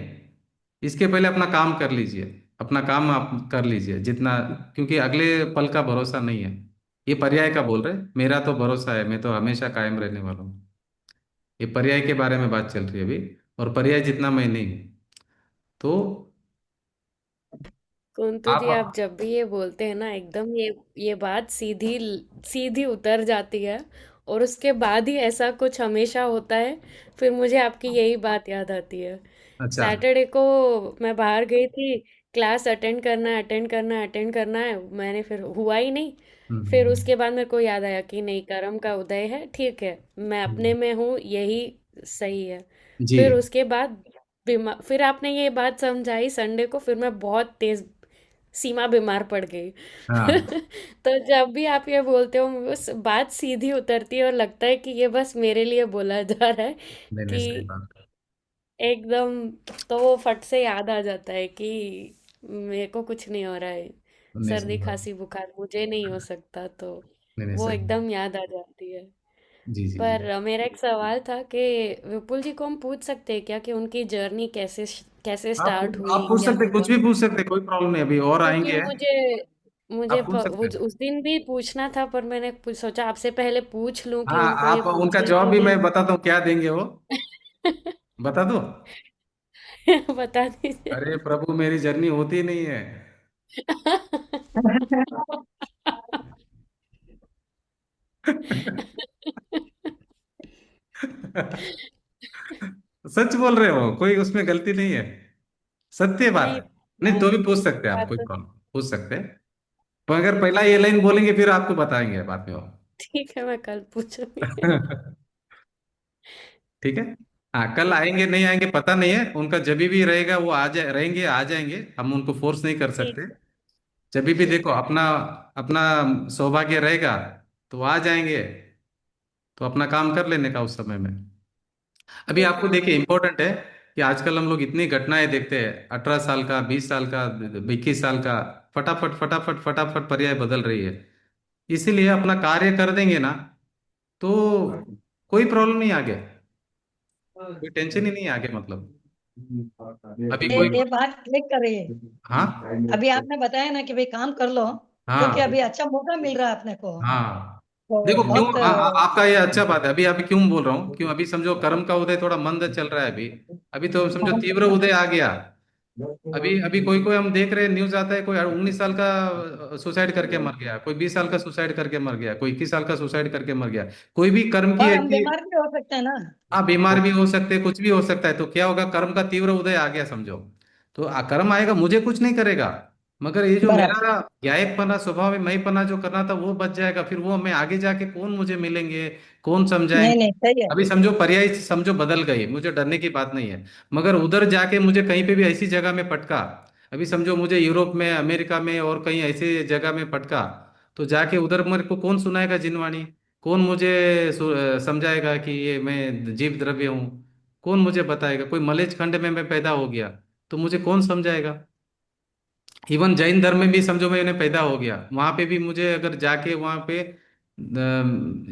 इसके पहले अपना काम कर लीजिए, अपना काम आप कर लीजिए जितना, क्योंकि अगले पल का भरोसा नहीं है। ये पर्याय का बोल रहे, मेरा तो भरोसा है, मैं तो हमेशा कायम रहने वाला हूँ। ये पर्याय के बारे में बात चल रही है अभी, और पर्याय जितना मैं नहीं हूँ। तो कुंतु जी, आप आप, जब भी ये बोलते हैं ना, एकदम ये बात सीधी सीधी उतर जाती है, और उसके बाद ही ऐसा कुछ हमेशा होता है। फिर मुझे आपकी यही बात याद आती है। अच्छा। सैटरडे को मैं बाहर गई थी, क्लास अटेंड करना है, अटेंड करना है, अटेंड करना है, मैंने फिर हुआ ही नहीं। फिर हम्म। उसके बाद मेरे को याद आया कि नहीं, कर्म का उदय है, ठीक है, मैं अपने हम्म। में हूँ, यही सही है। जी। फिर उसके बाद फिर आपने ये बात समझाई संडे को, फिर मैं बहुत तेज सीमा बीमार पड़ गई। हाँ। तो जब भी आप ये बोलते हो, बस बात सीधी उतरती है और लगता है कि ये बस मेरे लिए बोला जा रहा है, नहीं नहीं, कि सही बात। एकदम। तो वो फट से याद आ जाता है कि मेरे को कुछ नहीं हो रहा है, नहीं, सर्दी सही बात। खांसी बुखार मुझे नहीं हो सकता, तो नहीं नहीं, वो सही बात। एकदम याद आ जाती है। जी जी जी। पर मेरा एक सवाल था कि विपुल जी को हम पूछ सकते हैं क्या कि उनकी जर्नी कैसे कैसे आप स्टार्ट आप हुई, पूछ क्या सकते, हुआ? कुछ भी पूछ सकते, कोई प्रॉब्लम नहीं, अभी और क्योंकि आएंगे। मुझे मुझे आप पूछ सकते हैं। उस दिन भी पूछना था, पर मैंने सोचा आपसे पहले पूछ लूं कि हाँ, उनको ये आप उनका पूछने जवाब के भी लिए। मैं बताता हूँ, क्या देंगे वो, बता दो। बता दीजिए। अरे प्रभु, मेरी जर्नी होती ही नहीं है। सच बोल रहे हो, कोई उसमें गलती नहीं है, सत्य बात नहीं, है। नहीं तो भी पूछ सकते हैं आप, बात कोई तो प्रॉब्लम, पूछ सकते हैं। तो अगर पहला ये लाइन बोलेंगे फिर आपको बताएंगे बाद में वो। ठीक है, मैं कल पूछूंगी। ठीक है। हाँ, कल आएंगे नहीं आएंगे पता नहीं है, उनका जब भी रहेगा वो आ जाए, रहेंगे आ जाएंगे, हम उनको फोर्स नहीं कर ठीक सकते। जब भी ठीक देखो, है। अपना अपना सौभाग्य रहेगा तो वो आ जाएंगे, तो अपना काम कर लेने का उस समय में। अभी ठीक है। आपको देखिए, इंपॉर्टेंट है कि आजकल हम लोग इतनी घटनाएं देखते हैं, 18 साल का, 20 साल का, 21 साल का, फटाफट फटाफट फटाफट पर्याय बदल रही है। इसीलिए अपना कार्य कर देंगे ना, तो कोई प्रॉब्लम नहीं आगे, कोई टेंशन ही नहीं आगे, मतलब अभी कोई। ये बात क्लिक कर रही है। हाँ अभी आपने बताया ना कि भाई काम कर लो, क्योंकि हाँ अभी अच्छा मौका मिल रहा है अपने को, हाँ। तो देखो क्यों, बहुत आपका ये अच्छा बात है। अभी अभी क्यों बोल रहा हूँ, क्यों, अभी समझो कर्म का उदय थोड़ा मंद चल रहा है अभी। अभी तो समझो तीव्र उदय आ गया। अभी अभी कोई कोई हम देख रहे हैं, न्यूज आता है, कोई 19 साल का सुसाइड करके मर गया, कोई 20 साल का सुसाइड करके मर गया, कोई 21 साल का सुसाइड करके मर गया। कोई भी कर्म की और हम ऐसी, बीमार भी हो सकते हैं ना। हाँ, बीमार भी हो सकते हैं, कुछ भी हो सकता है, तो क्या होगा, कर्म का तीव्र उदय आ गया समझो। तो कर्म आएगा, मुझे कुछ नहीं करेगा, मगर ये जो बराबर। मेरा न्यायपना, स्वभाव में मैं जो करना था वो बच जाएगा। फिर वो मैं आगे जाके कौन मुझे मिलेंगे, कौन नहीं समझाएंगे। नहीं, सही है। अभी समझो पर्याय समझो बदल गई, मुझे डरने की बात नहीं है, मगर उधर जाके मुझे कहीं पे भी ऐसी जगह में पटका, अभी समझो मुझे यूरोप में, अमेरिका में और कहीं ऐसी जगह में पटका, तो जाके उधर मेरे को कौन सुनाएगा जिनवाणी, कौन मुझे समझाएगा कि ये मैं जीव द्रव्य हूँ, कौन मुझे बताएगा। कोई मलेच खंड में मैं पैदा हो गया तो मुझे कौन समझाएगा। इवन जैन धर्म में भी समझो मैंने पैदा हो गया, वहां पे भी मुझे अगर जाके वहां पे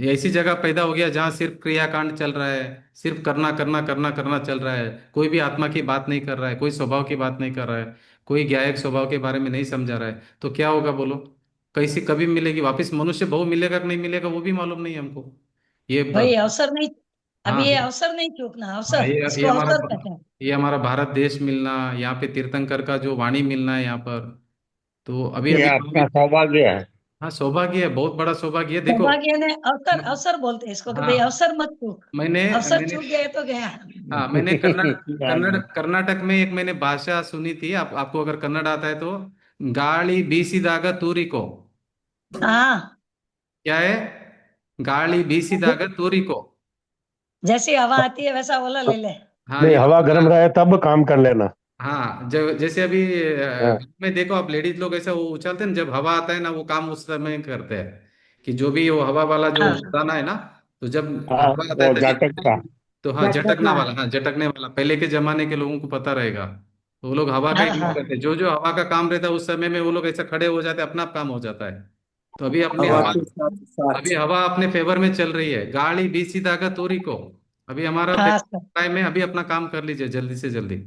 ऐसी जगह पैदा हो गया जहाँ सिर्फ क्रियाकांड चल रहा है, सिर्फ करना करना करना करना चल रहा है, कोई भी आत्मा की बात नहीं कर रहा है, कोई स्वभाव की बात नहीं कर रहा है, कोई ज्ञायक स्वभाव के बारे में नहीं समझा रहा है, तो क्या होगा बोलो। कैसी कभी मिलेगी वापस, मनुष्य बहु मिलेगा कि नहीं मिलेगा वो भी मालूम नहीं है हमको। ये भाई अवसर नहीं, अब हाँ ये अवसर नहीं चूकना, हाँ, अवसर, ये इसको हमारा अवसर कहते हैं। ये हमारा भारत देश मिलना, यहाँ पे तीर्थंकर का जो वाणी मिलना है यहाँ पर। तो अभी ये अभी आपका सौभाग्य है। हाँ, सौभाग्य है, बहुत बड़ा सौभाग्य है। देखो सौभाग्य ने अवसर, म- अवसर बोलते हैं इसको कि भाई हाँ, अवसर मत चूक, मैंने अवसर मैंने चूक गए तो गया। हाँ, मैंने हाँ जी। कर्नाटक में एक मैंने भाषा सुनी थी। आपको अगर कन्नड़ आता है तो, गाली बीसिदाग तूरी को, हाँ, क्या है? गाली बीसिदाग तूरी को। जैसी हवा आती है वैसा ओला ले ले। हाँ, नहीं, ये हवा गर्म रहे तब काम कर लेना। हाँ, जब जैसे अभी हाँ घर में देखो आप, लेडीज लोग ऐसा वो उछलते हैं ना, जब हवा आता है ना, वो काम उस समय करते हैं कि जो भी वो हवा वाला जो हाँ दाना है ना, तो जब हाँ, हवा आता है वो तो जाटक का। तो हाँ, झटकना वाला, हाँ, झटकने वाला। पहले के जमाने के लोगों को पता रहेगा, तो वो लोग हवा का हाँ ही यूज हाँ करते हैं। जो जो हवा का काम रहता है उस समय में वो लोग ऐसा खड़े हो जाते हैं, अपना आप काम हो जाता है। तो अभी अपने हवा हवा के साथ साथ। अभी हवा अपने फेवर में चल रही है, गाड़ी बीसी दागा तोरी को। अभी हमारा हाँ सर। टाइम है, अभी अपना काम कर लीजिए जल्दी से जल्दी।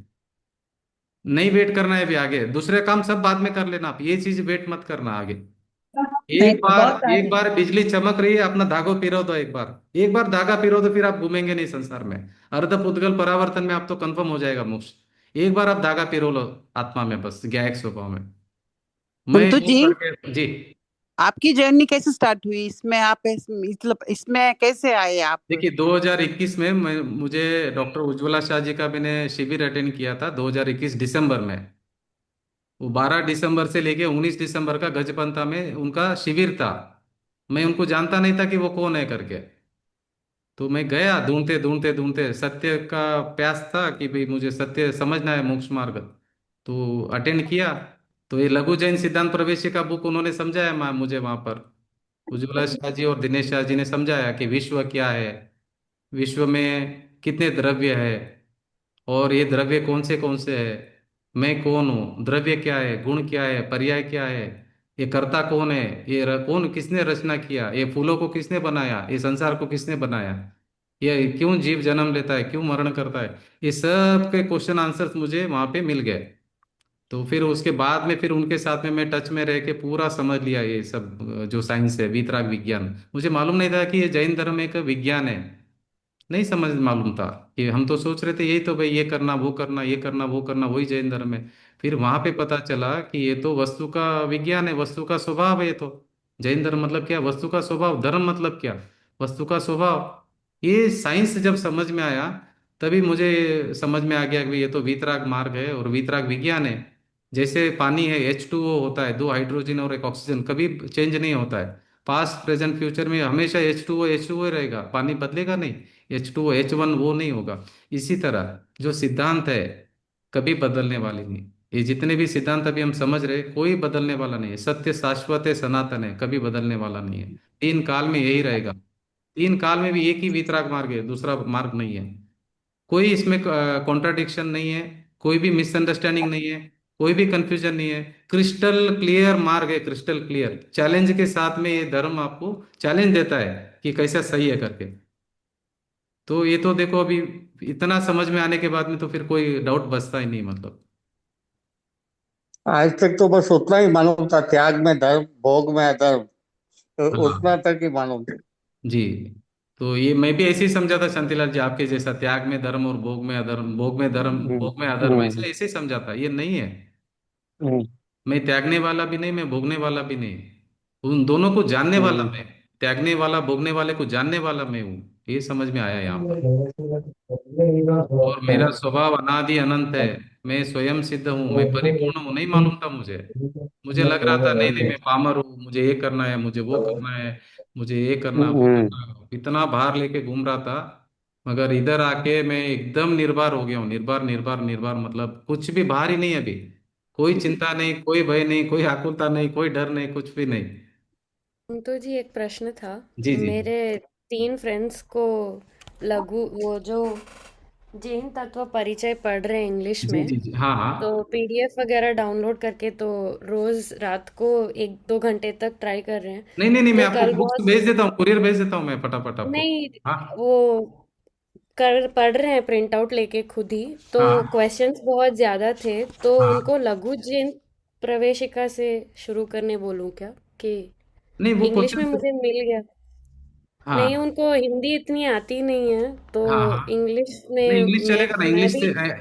नहीं वेट करना है अभी आगे, दूसरे काम सब बाद में कर लेना, आप ये चीज वेट मत करना आगे। नहीं तो बहुत एक आगे। बार बिजली चमक रही है, अपना धागो पिरो दो एक बार धागा पिरो दो, फिर आप घूमेंगे नहीं संसार में। अर्ध पुद्गल परावर्तन में आप तो कंफर्म हो जाएगा मोक्ष। एक बार आप धागा पिरो लो आत्मा में, बस ज्ञायक स्वभाव में। मैं कुंतु वो जी, करके जी। आपकी जर्नी कैसे स्टार्ट हुई इसमें? आप मतलब इसमें कैसे आए आप? देखिए 2021 में मुझे डॉक्टर उज्ज्वला शाह जी का मैंने शिविर अटेंड किया था 2021 दिसंबर में। वो 12 दिसंबर से लेके 19 दिसंबर का गजपंता में उनका शिविर था। मैं उनको जानता नहीं था कि वो कौन है करके। तो मैं गया, ढूंढते ढूंढते ढूंढते, सत्य का प्यास था कि भाई मुझे सत्य समझना है, मोक्ष मार्ग। तो अटेंड किया। तो ये लघु जैन सिद्धांत प्रवेशी का बुक उन्होंने समझाया मुझे वहां पर। उज्ज्वला शाह जी और दिनेश शाह जी ने समझाया कि विश्व क्या है, विश्व में कितने द्रव्य है, और ये द्रव्य कौन से है, मैं कौन हूँ, द्रव्य क्या है, गुण क्या है, पर्याय क्या है, ये कर्ता कौन है, कौन, किसने रचना किया, ये फूलों को किसने बनाया, ये संसार को किसने बनाया, ये क्यों जीव जन्म लेता है, क्यों मरण करता है। ये सब के क्वेश्चन आंसर्स मुझे वहां पे मिल गए। तो फिर उसके बाद में फिर उनके साथ में मैं टच में रह के पूरा समझ लिया ये सब। जो साइंस है, वीतराग विज्ञान, मुझे मालूम नहीं था कि ये जैन धर्म एक विज्ञान है। नहीं समझ मालूम था कि हम तो सोच रहे थे यही तो भाई, ये करना वो करना, ये करना वो करना, वही जैन धर्म है। फिर वहां पे पता चला कि ये तो वस्तु का विज्ञान है, वस्तु का स्वभाव है ये तो। जैन धर्म मतलब क्या? वस्तु का स्वभाव। धर्म मतलब क्या? वस्तु का स्वभाव। ये साइंस जब समझ में आया, तभी मुझे समझ में आ गया कि ये तो वीतराग मार्ग है और वीतराग विज्ञान है। जैसे पानी है, H2O होता है, दो हाइड्रोजन और एक ऑक्सीजन, कभी चेंज नहीं होता है। पास्ट प्रेजेंट फ्यूचर में हमेशा H2O ही रहेगा, पानी बदलेगा नहीं। H2O H1 वो नहीं होगा। इसी तरह जो सिद्धांत है, कभी बदलने वाली नहीं। ये जितने भी सिद्धांत अभी हम समझ रहे, कोई बदलने वाला नहीं है। सत्य शाश्वत है, सनातन है, कभी बदलने वाला नहीं है। तीन काल में यही रहेगा। तीन काल में भी एक ही वितराग मार्ग है, दूसरा मार्ग नहीं है। कोई इसमें कॉन्ट्राडिक्शन नहीं है, कोई भी मिसअंडरस्टैंडिंग नहीं है, कोई भी कंफ्यूजन नहीं है। क्रिस्टल क्लियर मार्ग है, क्रिस्टल क्लियर। चैलेंज के साथ में ये धर्म आपको चैलेंज देता है कि कैसा सही है करके। तो ये तो देखो अभी इतना समझ में आने के बाद में तो फिर कोई डाउट बचता ही नहीं, मतलब। आज तक तो बस उतना ही मालूम था, त्याग में धर्म, भोग में अधर्म, तो उतना हाँ तक ही मालूम था। जी। तो ये मैं भी ऐसे ही समझा था शांतिलाल जी, आपके जैसा, त्याग में धर्म और भोग में अधर्म, भोग में धर्म हम्म, भोग में अधर्म, हम्म, ऐसे ऐसे ही समझा था। ये नहीं है। हम्म, मैं त्यागने वाला भी नहीं, मैं भोगने वाला भी नहीं। उन दोनों को जानने वाला हम्म, मैं। त्यागने वाला, भोगने वाले को जानने वाला मैं हूँ। ये समझ में आया यहाँ पर। और मेरा स्वभाव अनादि अनंत है। मैं स्वयं सिद्ध हूँ, मैं परिपूर्ण हूँ। नहीं मालूम था मुझे। मुझे लग रहा था नहीं नहीं, मैं पामर हूँ, मुझे ये करना है, मुझे वो करना है, मुझे ये करना वो हम्म। करना, इतना भार लेके घूम रहा था। मगर इधर आके मैं एकदम निर्भर हो गया हूँ। निर्भर निर्भर निर्भर, मतलब कुछ भी भार ही नहीं अभी। कोई चिंता नहीं, कोई भय नहीं, कोई आकुलता नहीं, कोई डर नहीं, कुछ भी नहीं। तो जी एक प्रश्न था। जी जी मेरे 3 फ्रेंड्स को लघु वो जो जैन तत्व परिचय पढ़ रहे हैं इंग्लिश जी में, जी जी, हाँ हाँ। तो पीडीएफ वगैरह डाउनलोड करके तो रोज रात को 1-2 घंटे तक ट्राई कर रहे हैं। नहीं नहीं नहीं, मैं तो आपको कल बुक्स बहुत भेज देता हूँ, कुरियर भेज देता हूँ मैं फटाफट आपको। नहीं, हाँ वो कर पढ़ रहे हैं प्रिंट आउट लेके खुद ही। तो हाँ क्वेश्चंस बहुत ज्यादा थे, तो हाँ। उनको लघु जैन प्रवेशिका से शुरू करने बोलूं क्या, कि नहीं वो इंग्लिश में क्वेश्चन, मुझे मिल गया। नहीं, हाँ उनको हिंदी इतनी आती नहीं है, तो हाँ हाँ, इंग्लिश नहीं में इंग्लिश चलेगा ना,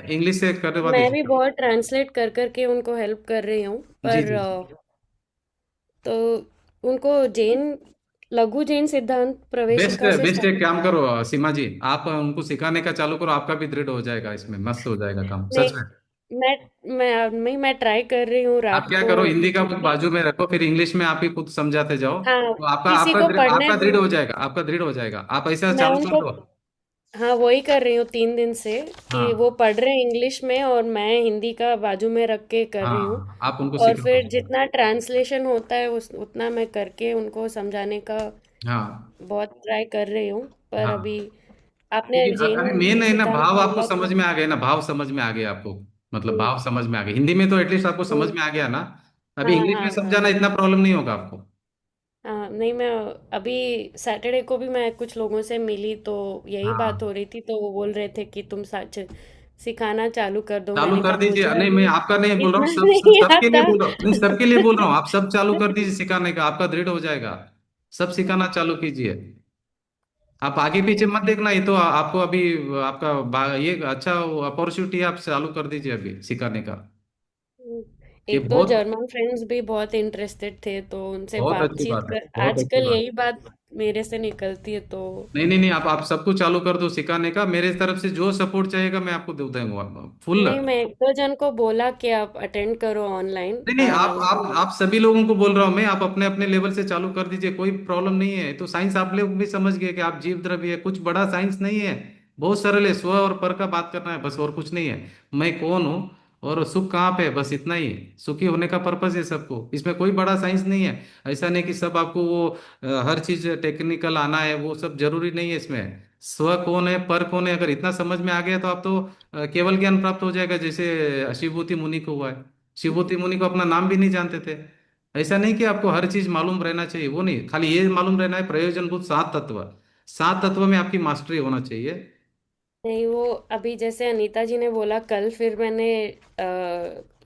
इंग्लिश से करवा मैं भी दीजिए। बहुत ट्रांसलेट कर करके उनको हेल्प कर रही हूँ, जी पर जी। तो उनको जैन लघु जैन सिद्धांत बेस्ट प्रवेशिका से बेस्ट एक स्टार्ट। काम करो सीमा जी, आप उनको सिखाने का चालू करो, आपका भी दृढ़ हो जाएगा, इसमें मस्त हो जाएगा काम सच में। नहीं, मैं ट्राई कर रही हूँ आप रात क्या को, करो, हिंदी का बुक क्योंकि बाजू में रखो, फिर इंग्लिश में आप ही खुद समझाते जाओ, हाँ, तो आपका किसी आपका को दृढ़ पढ़ने आपका दृढ़ दो। हो जाएगा, आपका दृढ़ हो जाएगा, आप ऐसा मैं चालू कर उनको दो। हाँ, वही कर रही हूँ 3 दिन से, कि वो हाँ पढ़ रहे हैं इंग्लिश में और मैं हिंदी का बाजू में रख के कर रही हूँ। हाँ, आप उनको और सिखाओ। फिर जितना ट्रांसलेशन होता है उतना मैं करके उनको समझाने का हाँ बहुत ट्राई कर रही हूँ। पर हाँ, अभी आपने क्योंकि अभी मेन जैन है ना, सिद्धांत भाव आपको बोला समझ तो में आ गए ना, भाव समझ में आ गए आपको, मतलब हम्म, भाव समझ में आ गए, हिंदी में तो एटलीस्ट आपको समझ हम्म, में आ गया ना। अभी हाँ इंग्लिश में हाँ हाँ समझाना इतना प्रॉब्लम नहीं होगा आपको। हाँ। नहीं, मैं अभी सैटरडे को भी मैं कुछ लोगों से मिली, तो यही बात हो हाँ रही थी, तो वो बोल रहे थे कि तुम सच सिखाना चालू कर दो। चालू मैंने कर कहा दीजिए, मुझे नहीं मैं अभी आपका नहीं बोल रहा हूँ, इतना सब सब नहीं सबके लिए आता। बोल रहा हूँ, नहीं सबके लिए बोल रहा हूँ, आप सब चालू कर दीजिए सिखाने का, आपका दृढ़ हो जाएगा, सब सिखाना चालू कीजिए। आप आगे पीछे मत देखना, ये तो आपको अभी आपका ये अच्छा अपॉर्चुनिटी, आप चालू कर दीजिए अभी सिखाने का। ये एक दो बहुत जर्मन फ्रेंड्स भी बहुत इंटरेस्टेड थे, तो उनसे बहुत अच्छी बातचीत बात है, कर बहुत अच्छी आजकल बात। यही बात मेरे से निकलती है, तो नहीं नहीं नहीं, आप सबको चालू कर दो सिखाने का, मेरे तरफ से जो सपोर्ट चाहिएगा मैं आपको दे दूंगा फुल। नहीं, मैं एक दो जन को बोला कि आप अटेंड करो ऑनलाइन। नहीं नहीं, आप सभी लोगों को बोल रहा हूँ मैं, आप अपने अपने लेवल से चालू कर दीजिए, कोई प्रॉब्लम नहीं है। तो साइंस आप लोग भी समझ गए कि आप जीव द्रव्य है, कुछ बड़ा साइंस नहीं है, बहुत सरल है, स्व और पर का बात करना है बस, और कुछ नहीं है। मैं कौन हूँ और सुख कहाँ पे है, बस इतना ही है, सुखी होने का पर्पज है सबको, इसमें कोई बड़ा साइंस नहीं है। ऐसा नहीं कि सब आपको वो हर चीज टेक्निकल आना है, वो सब जरूरी नहीं है इसमें। स्व कौन है, पर कौन है, अगर इतना समझ में आ गया तो आप तो केवल ज्ञान प्राप्त हो जाएगा, जैसे शिवभूति मुनि को हुआ है। शिवभूति मुनि को अपना नाम भी नहीं जानते थे। ऐसा नहीं कि आपको हर चीज मालूम रहना चाहिए, वो नहीं, खाली ये मालूम रहना है प्रयोजनभूत 7 तत्व, 7 तत्व में आपकी मास्टरी होना चाहिए। नहीं, वो अभी जैसे अनीता जी ने बोला कल, फिर मैंने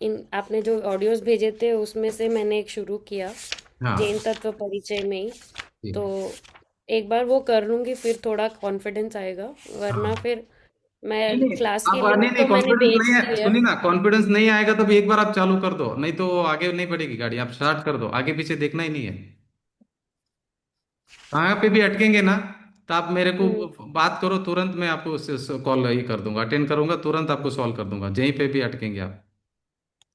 इन आपने जो ऑडियोज भेजे थे उसमें से मैंने एक शुरू किया, जैन हाँ तत्व परिचय में ही। जी। तो एक बार वो कर लूंगी, फिर थोड़ा कॉन्फिडेंस आएगा, वरना हाँ फिर नहीं मैं नहीं, क्लास की आप नहीं लिंक नहीं, तो मैंने कॉन्फिडेंस भेज नहीं है, दी है। सुनिए ना, कॉन्फिडेंस नहीं आएगा तो भी एक बार आप चालू कर दो, नहीं तो आगे नहीं बढ़ेगी गाड़ी, आप स्टार्ट कर दो, आगे पीछे देखना ही नहीं है। कहाँ पे भी अटकेंगे ना, तो आप मेरे को हम्म, बात करो, तुरंत मैं आपको कॉल ही कर दूंगा, अटेंड करूंगा, तुरंत आपको सॉल्व कर दूंगा, जहीं पे भी अटकेंगे आप।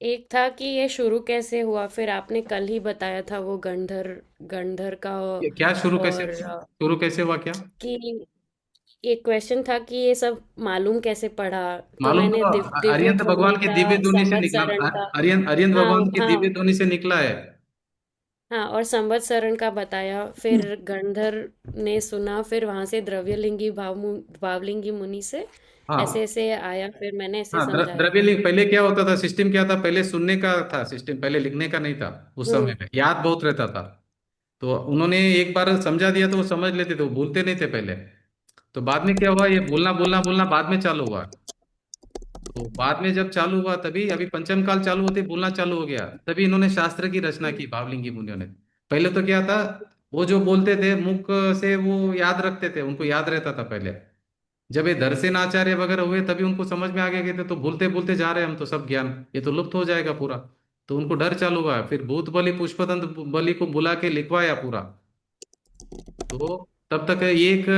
एक था कि ये शुरू कैसे हुआ, फिर आपने कल ही बताया था वो गंधर गंधर का। क्या शुरू कैसे और हुआ, शुरू कैसे हुआ क्या? कि एक क्वेश्चन था कि ये सब मालूम कैसे पढ़ा, तो मालूम मैंने तो दिव्य अरिहंत ध्वनि भगवान की का, दिव्य ध्वनि से निकला, संवत्सरण का। अरिहंत हाँ भगवान की हाँ दिव्य ध्वनि से निकला है। हाँ, और संवत्सरण का बताया, फिर गंधर ने सुना, फिर वहां से द्रव्यलिंगी भावलिंगी मुनि से ऐसे हाँ ऐसे आया, फिर मैंने ऐसे हाँ, समझाया। द्रव्य लिंग पहले क्या होता था, सिस्टम क्या था, पहले सुनने का था सिस्टम, पहले लिखने का नहीं था। उस हम्म समय में याद बहुत रहता था, तो उन्होंने एक बार समझा दिया तो वो समझ लेते थे, वो भूलते नहीं थे पहले। तो बाद में क्या हुआ, ये बोलना बोलना बोलना बाद में चालू हुआ। तो बाद में जब चालू हुआ, तभी अभी पंचम काल चालू होते बोलना चालू हो गया, तभी इन्होंने शास्त्र की रचना की भावलिंगी मुनियों ने। पहले तो क्या था, वो जो बोलते थे मुख से वो याद रखते थे, उनको याद रहता था पहले। जब ये धरसेन आचार्य वगैरह हुए तभी उनको समझ में आ गया कि तो बोलते बोलते जा रहे हैं हम तो, सब ज्ञान ये तो लुप्त हो जाएगा पूरा। तो उनको डर चालू हुआ, फिर भूत बलि पुष्पदंत बलि को बुला के लिखवाया पूरा। तो तब तक एक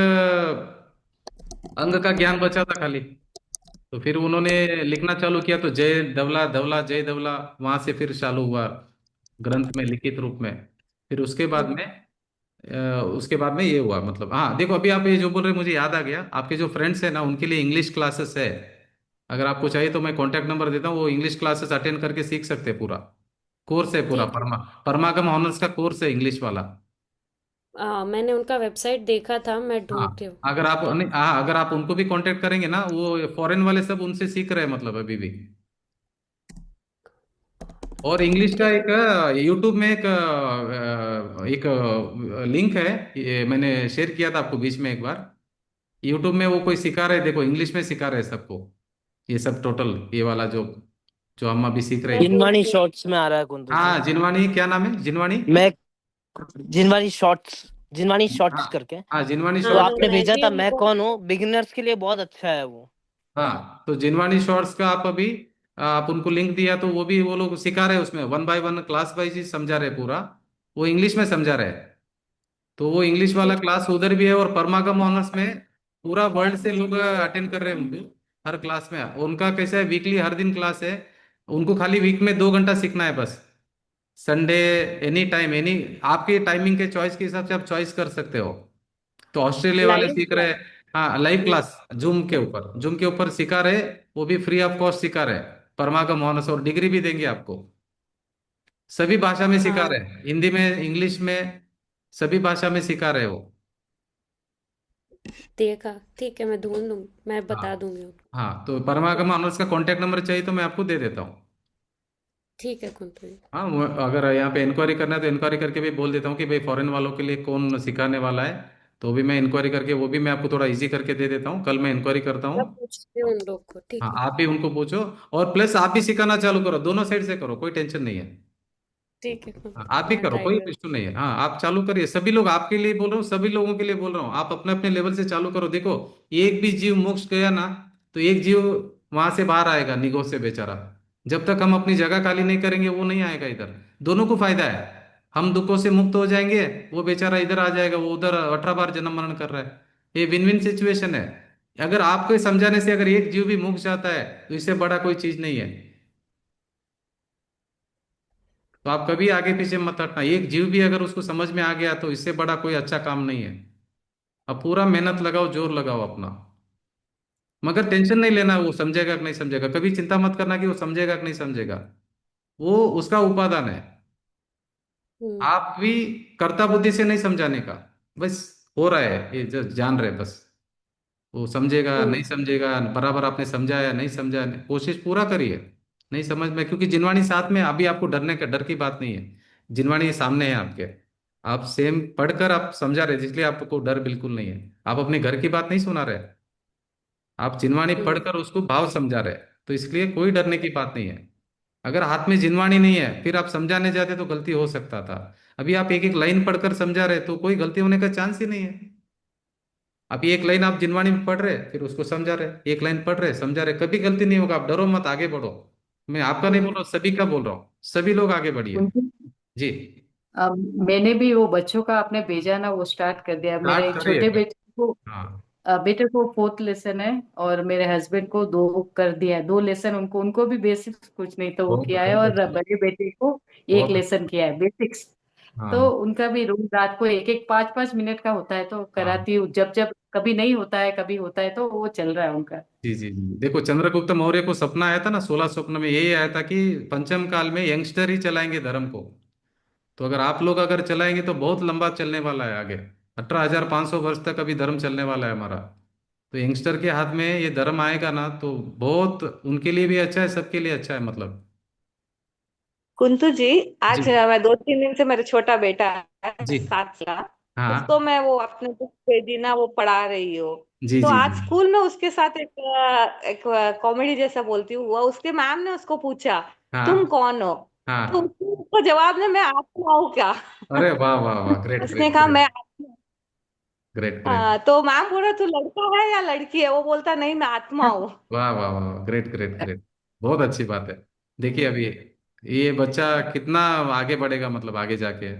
अंग का ज्ञान बचा था खाली। तो फिर उन्होंने लिखना चालू किया, तो जय धवला धवला जय धवला, वहां से फिर चालू हुआ ग्रंथ में लिखित रूप में। फिर उसके बाद में ये हुआ, मतलब हाँ देखो, अभी आप ये जो बोल रहे हैं मुझे याद आ गया, आपके जो फ्रेंड्स हैं ना उनके लिए इंग्लिश क्लासेस है, अगर आपको चाहिए तो मैं कांटेक्ट नंबर देता हूँ, वो इंग्लिश क्लासेस अटेंड करके सीख सकते हैं, पूरा कोर्स है, पूरा ठीक है। परमागम ऑनर्स का कोर्स है इंग्लिश वाला। मैंने उनका वेबसाइट देखा था, मैं हाँ ढूंढती हूँ। अगर आप नहीं, हाँ अगर आप उनको भी कांटेक्ट करेंगे ना, वो फॉरेन वाले सब उनसे सीख रहे हैं मतलब अभी भी। और इंग्लिश का ठीक। एक यूट्यूब में एक लिंक है, ये मैंने शेयर किया था आपको बीच में एक बार। यूट्यूब में वो कोई सिखा रहे, देखो इंग्लिश में सिखा रहे सबको, ये सब टोटल ये वाला जो जो हम अभी सीख रहे मैं हैं। जिनवाणी ढूंढती हूँ। शॉर्ट्स में आ रहा है कुंदू जी। हाँ जिनवाणी, क्या नाम है जिनवाणी? मैं जिनवाणी शॉर्ट्स जिनवानी शॉर्ट्स हाँ करके। हाँ, जिनवानी तो हाँ शॉर्ट्स हाँ आपने का। मैं भेजा भी था मैं उनको। कौन हूँ, बिगिनर्स के लिए बहुत अच्छा है वो। हाँ, तो जिनवानी शॉर्ट्स का आप अभी आप उनको लिंक दिया तो वो भी वो लोग सिखा रहे हैं उसमें, one by one class wise ही समझा रहे पूरा। वो इंग्लिश में समझा रहे हैं। तो वो इंग्लिश वाला ठीक है। क्लास उधर भी है, और परमागम ऑनर्स में पूरा वर्ल्ड से लोग अटेंड कर रहे हैं उनको। हर क्लास में उनका कैसा है, वीकली हर दिन क्लास है। उनको खाली वीक में 2 घंटा सीखना है बस। संडे, एनी टाइम, एनी आपके टाइमिंग के चॉइस के हिसाब से आप चॉइस कर सकते हो। तो ऑस्ट्रेलिया वाले लाइव सीख रहे क्लास। हैं। हाँ, लाइव हम्म। क्लास जूम के ऊपर सिखा रहे। वो भी फ्री ऑफ कॉस्ट सिखा रहे। परमागम ऑनर्स, और डिग्री भी देंगे आपको। सभी भाषा में सिखा हाँ रहे हैं, हिंदी में, इंग्लिश में, सभी भाषा में सिखा रहे हो। देखा, ठीक है, मैं ढूंढ लूँ, मैं हाँ बता दूंगी उनको। हाँ, तो परमागम ऑनर्स का कॉन्टैक्ट नंबर चाहिए तो मैं आपको दे देता हूँ। ठीक है कुंतु जी। हाँ, अगर यहाँ पे इंक्वायरी करना है तो इंक्वायरी करके भी बोल देता हूँ कि भाई फॉरेन वालों के लिए कौन सिखाने वाला है। तो भी मैं इंक्वायरी करके वो भी मैं आपको थोड़ा इजी करके दे देता हूँ, कल मैं इंक्वायरी करता हूँ। मैं पूछती हूँ उन लोग को, ठीक हाँ, है। आप भी उनको पूछो। और प्लस आप भी सिखाना चालू करो, दोनों साइड से करो, कोई टेंशन नहीं है। ठीक है हाँ, कुंतु, आप भी मैं करो, ट्राई कोई कर। इश्यू नहीं है। हाँ, आप चालू करिए, सभी लोग आपके लिए बोल रहा हूँ, सभी लोगों के लिए बोल रहा हूँ, आप अपने अपने लेवल से चालू करो। देखो, एक भी जीव मोक्ष गया ना, तो एक जीव वहां से बाहर आएगा निगोज से बेचारा। जब तक हम अपनी जगह खाली नहीं करेंगे वो नहीं आएगा इधर। दोनों को फायदा है। हम दुखों से मुक्त हो जाएंगे, वो बेचारा इधर आ जाएगा, वो उधर 18 बार जन्म मरण कर रहा है। ये विन विन सिचुएशन है। अगर आपके समझाने से अगर एक जीव भी मुक्त जाता है तो इससे बड़ा कोई चीज नहीं है। तो आप कभी आगे पीछे मत हटना, एक जीव भी अगर उसको समझ में आ गया तो इससे बड़ा कोई अच्छा काम नहीं है। अब पूरा मेहनत लगाओ, जोर लगाओ अपना। मगर टेंशन नहीं लेना वो समझेगा कि नहीं समझेगा, कभी चिंता मत करना कि वो समझेगा कि नहीं समझेगा। वो उसका उपादान है। हम्म। आप भी कर्ता बुद्धि से नहीं समझाने का, बस हो रहा है ये just जान रहे बस। वो समझेगा हम्म। नहीं समझेगा, बराबर आपने समझाया नहीं समझाया, कोशिश पूरा करिए। नहीं समझ में, क्योंकि जिनवाणी साथ में, अभी आपको डरने का, डर की बात नहीं है। जिनवाणी सामने है आपके। आप सेम पढ़कर आप समझा रहे, इसलिए आपको डर बिल्कुल नहीं है। आप अपने घर की बात नहीं सुना रहे, आप जिनवाणी हम्म। पढ़कर उसको भाव समझा रहे। तो इसलिए कोई डरने की बात नहीं है। अगर हाथ में जिनवाणी नहीं है फिर आप समझाने जाते तो गलती हो सकता था। अभी आप एक एक लाइन पढ़कर समझा रहे तो कोई गलती होने का चांस ही नहीं है। अभी एक लाइन आप जिनवाणी में पढ़ रहे फिर उसको समझा रहे, एक लाइन पढ़ रहे समझा रहे, कभी गलती नहीं होगा। आप डरो मत, आगे बढ़ो। मैं आपका नहीं बोल हम्म। रहा हूँ, सभी का बोल रहा हूँ, सभी लोग आगे बढ़िए। उनकी जी। मैंने भी वो बच्चों का आपने भेजा ना, वो स्टार्ट कर दिया। मेरे स्टार्ट करिए। छोटे बेटे को हाँ। बेटे को फोर्थ लेसन है, और मेरे हस्बैंड को दो कर दिया है, 2 लेसन उनको, उनको भी बेसिक्स कुछ नहीं तो वो बहुत किया है, बहुत और अच्छी बात। बड़े बेटे को एक बहुत अच्छी। लेसन किया है बेसिक्स। तो हाँ उनका भी रोज रात को एक एक 5-5 मिनट का होता है तो हाँ। कराती हूँ, जब जब कभी नहीं होता है कभी होता है तो वो चल रहा है उनका। जी जी जी, देखो चंद्रगुप्त मौर्य को सपना आया था ना, 16 स्वप्न में यही आया था कि पंचम काल में यंगस्टर ही चलाएंगे धर्म को। तो अगर आप लोग अगर चलाएंगे तो बहुत लंबा चलने वाला है आगे। 18,500 वर्ष तक अभी धर्म चलने वाला है हमारा। तो यंगस्टर के हाथ में ये धर्म आएगा ना तो बहुत उनके लिए भी अच्छा है, सबके लिए अच्छा है मतलब। कुंतु जी, जी आज मैं 2-3 दिन से, मेरा छोटा बेटा है जी। 7 का, उसको हाँ। मैं वो अपने बुक भेजी ना, वो पढ़ा रही हूँ। जी तो जी आज जी। स्कूल में उसके साथ एक कॉमेडी जैसा बोलती हूँ, वो उसके मैम ने उसको पूछा, तुम हाँ कौन हो? तो हाँ। उसको जवाब में, मैं आत्मा हूँ क्या? अरे वाह वाह वाह, ग्रेट उसने ग्रेट कहा ग्रेट। मैं आत्मा हूँ। Great great. तो मैम बोला तू लड़का है या लड़की है? वो बोलता नहीं, मैं आत्मा हूँ। वाह वाह वाह, ग्रेट ग्रेट ग्रेट। बहुत अच्छी बात है। देखिए अभी ये बच्चा कितना आगे बढ़ेगा, मतलब आगे जाके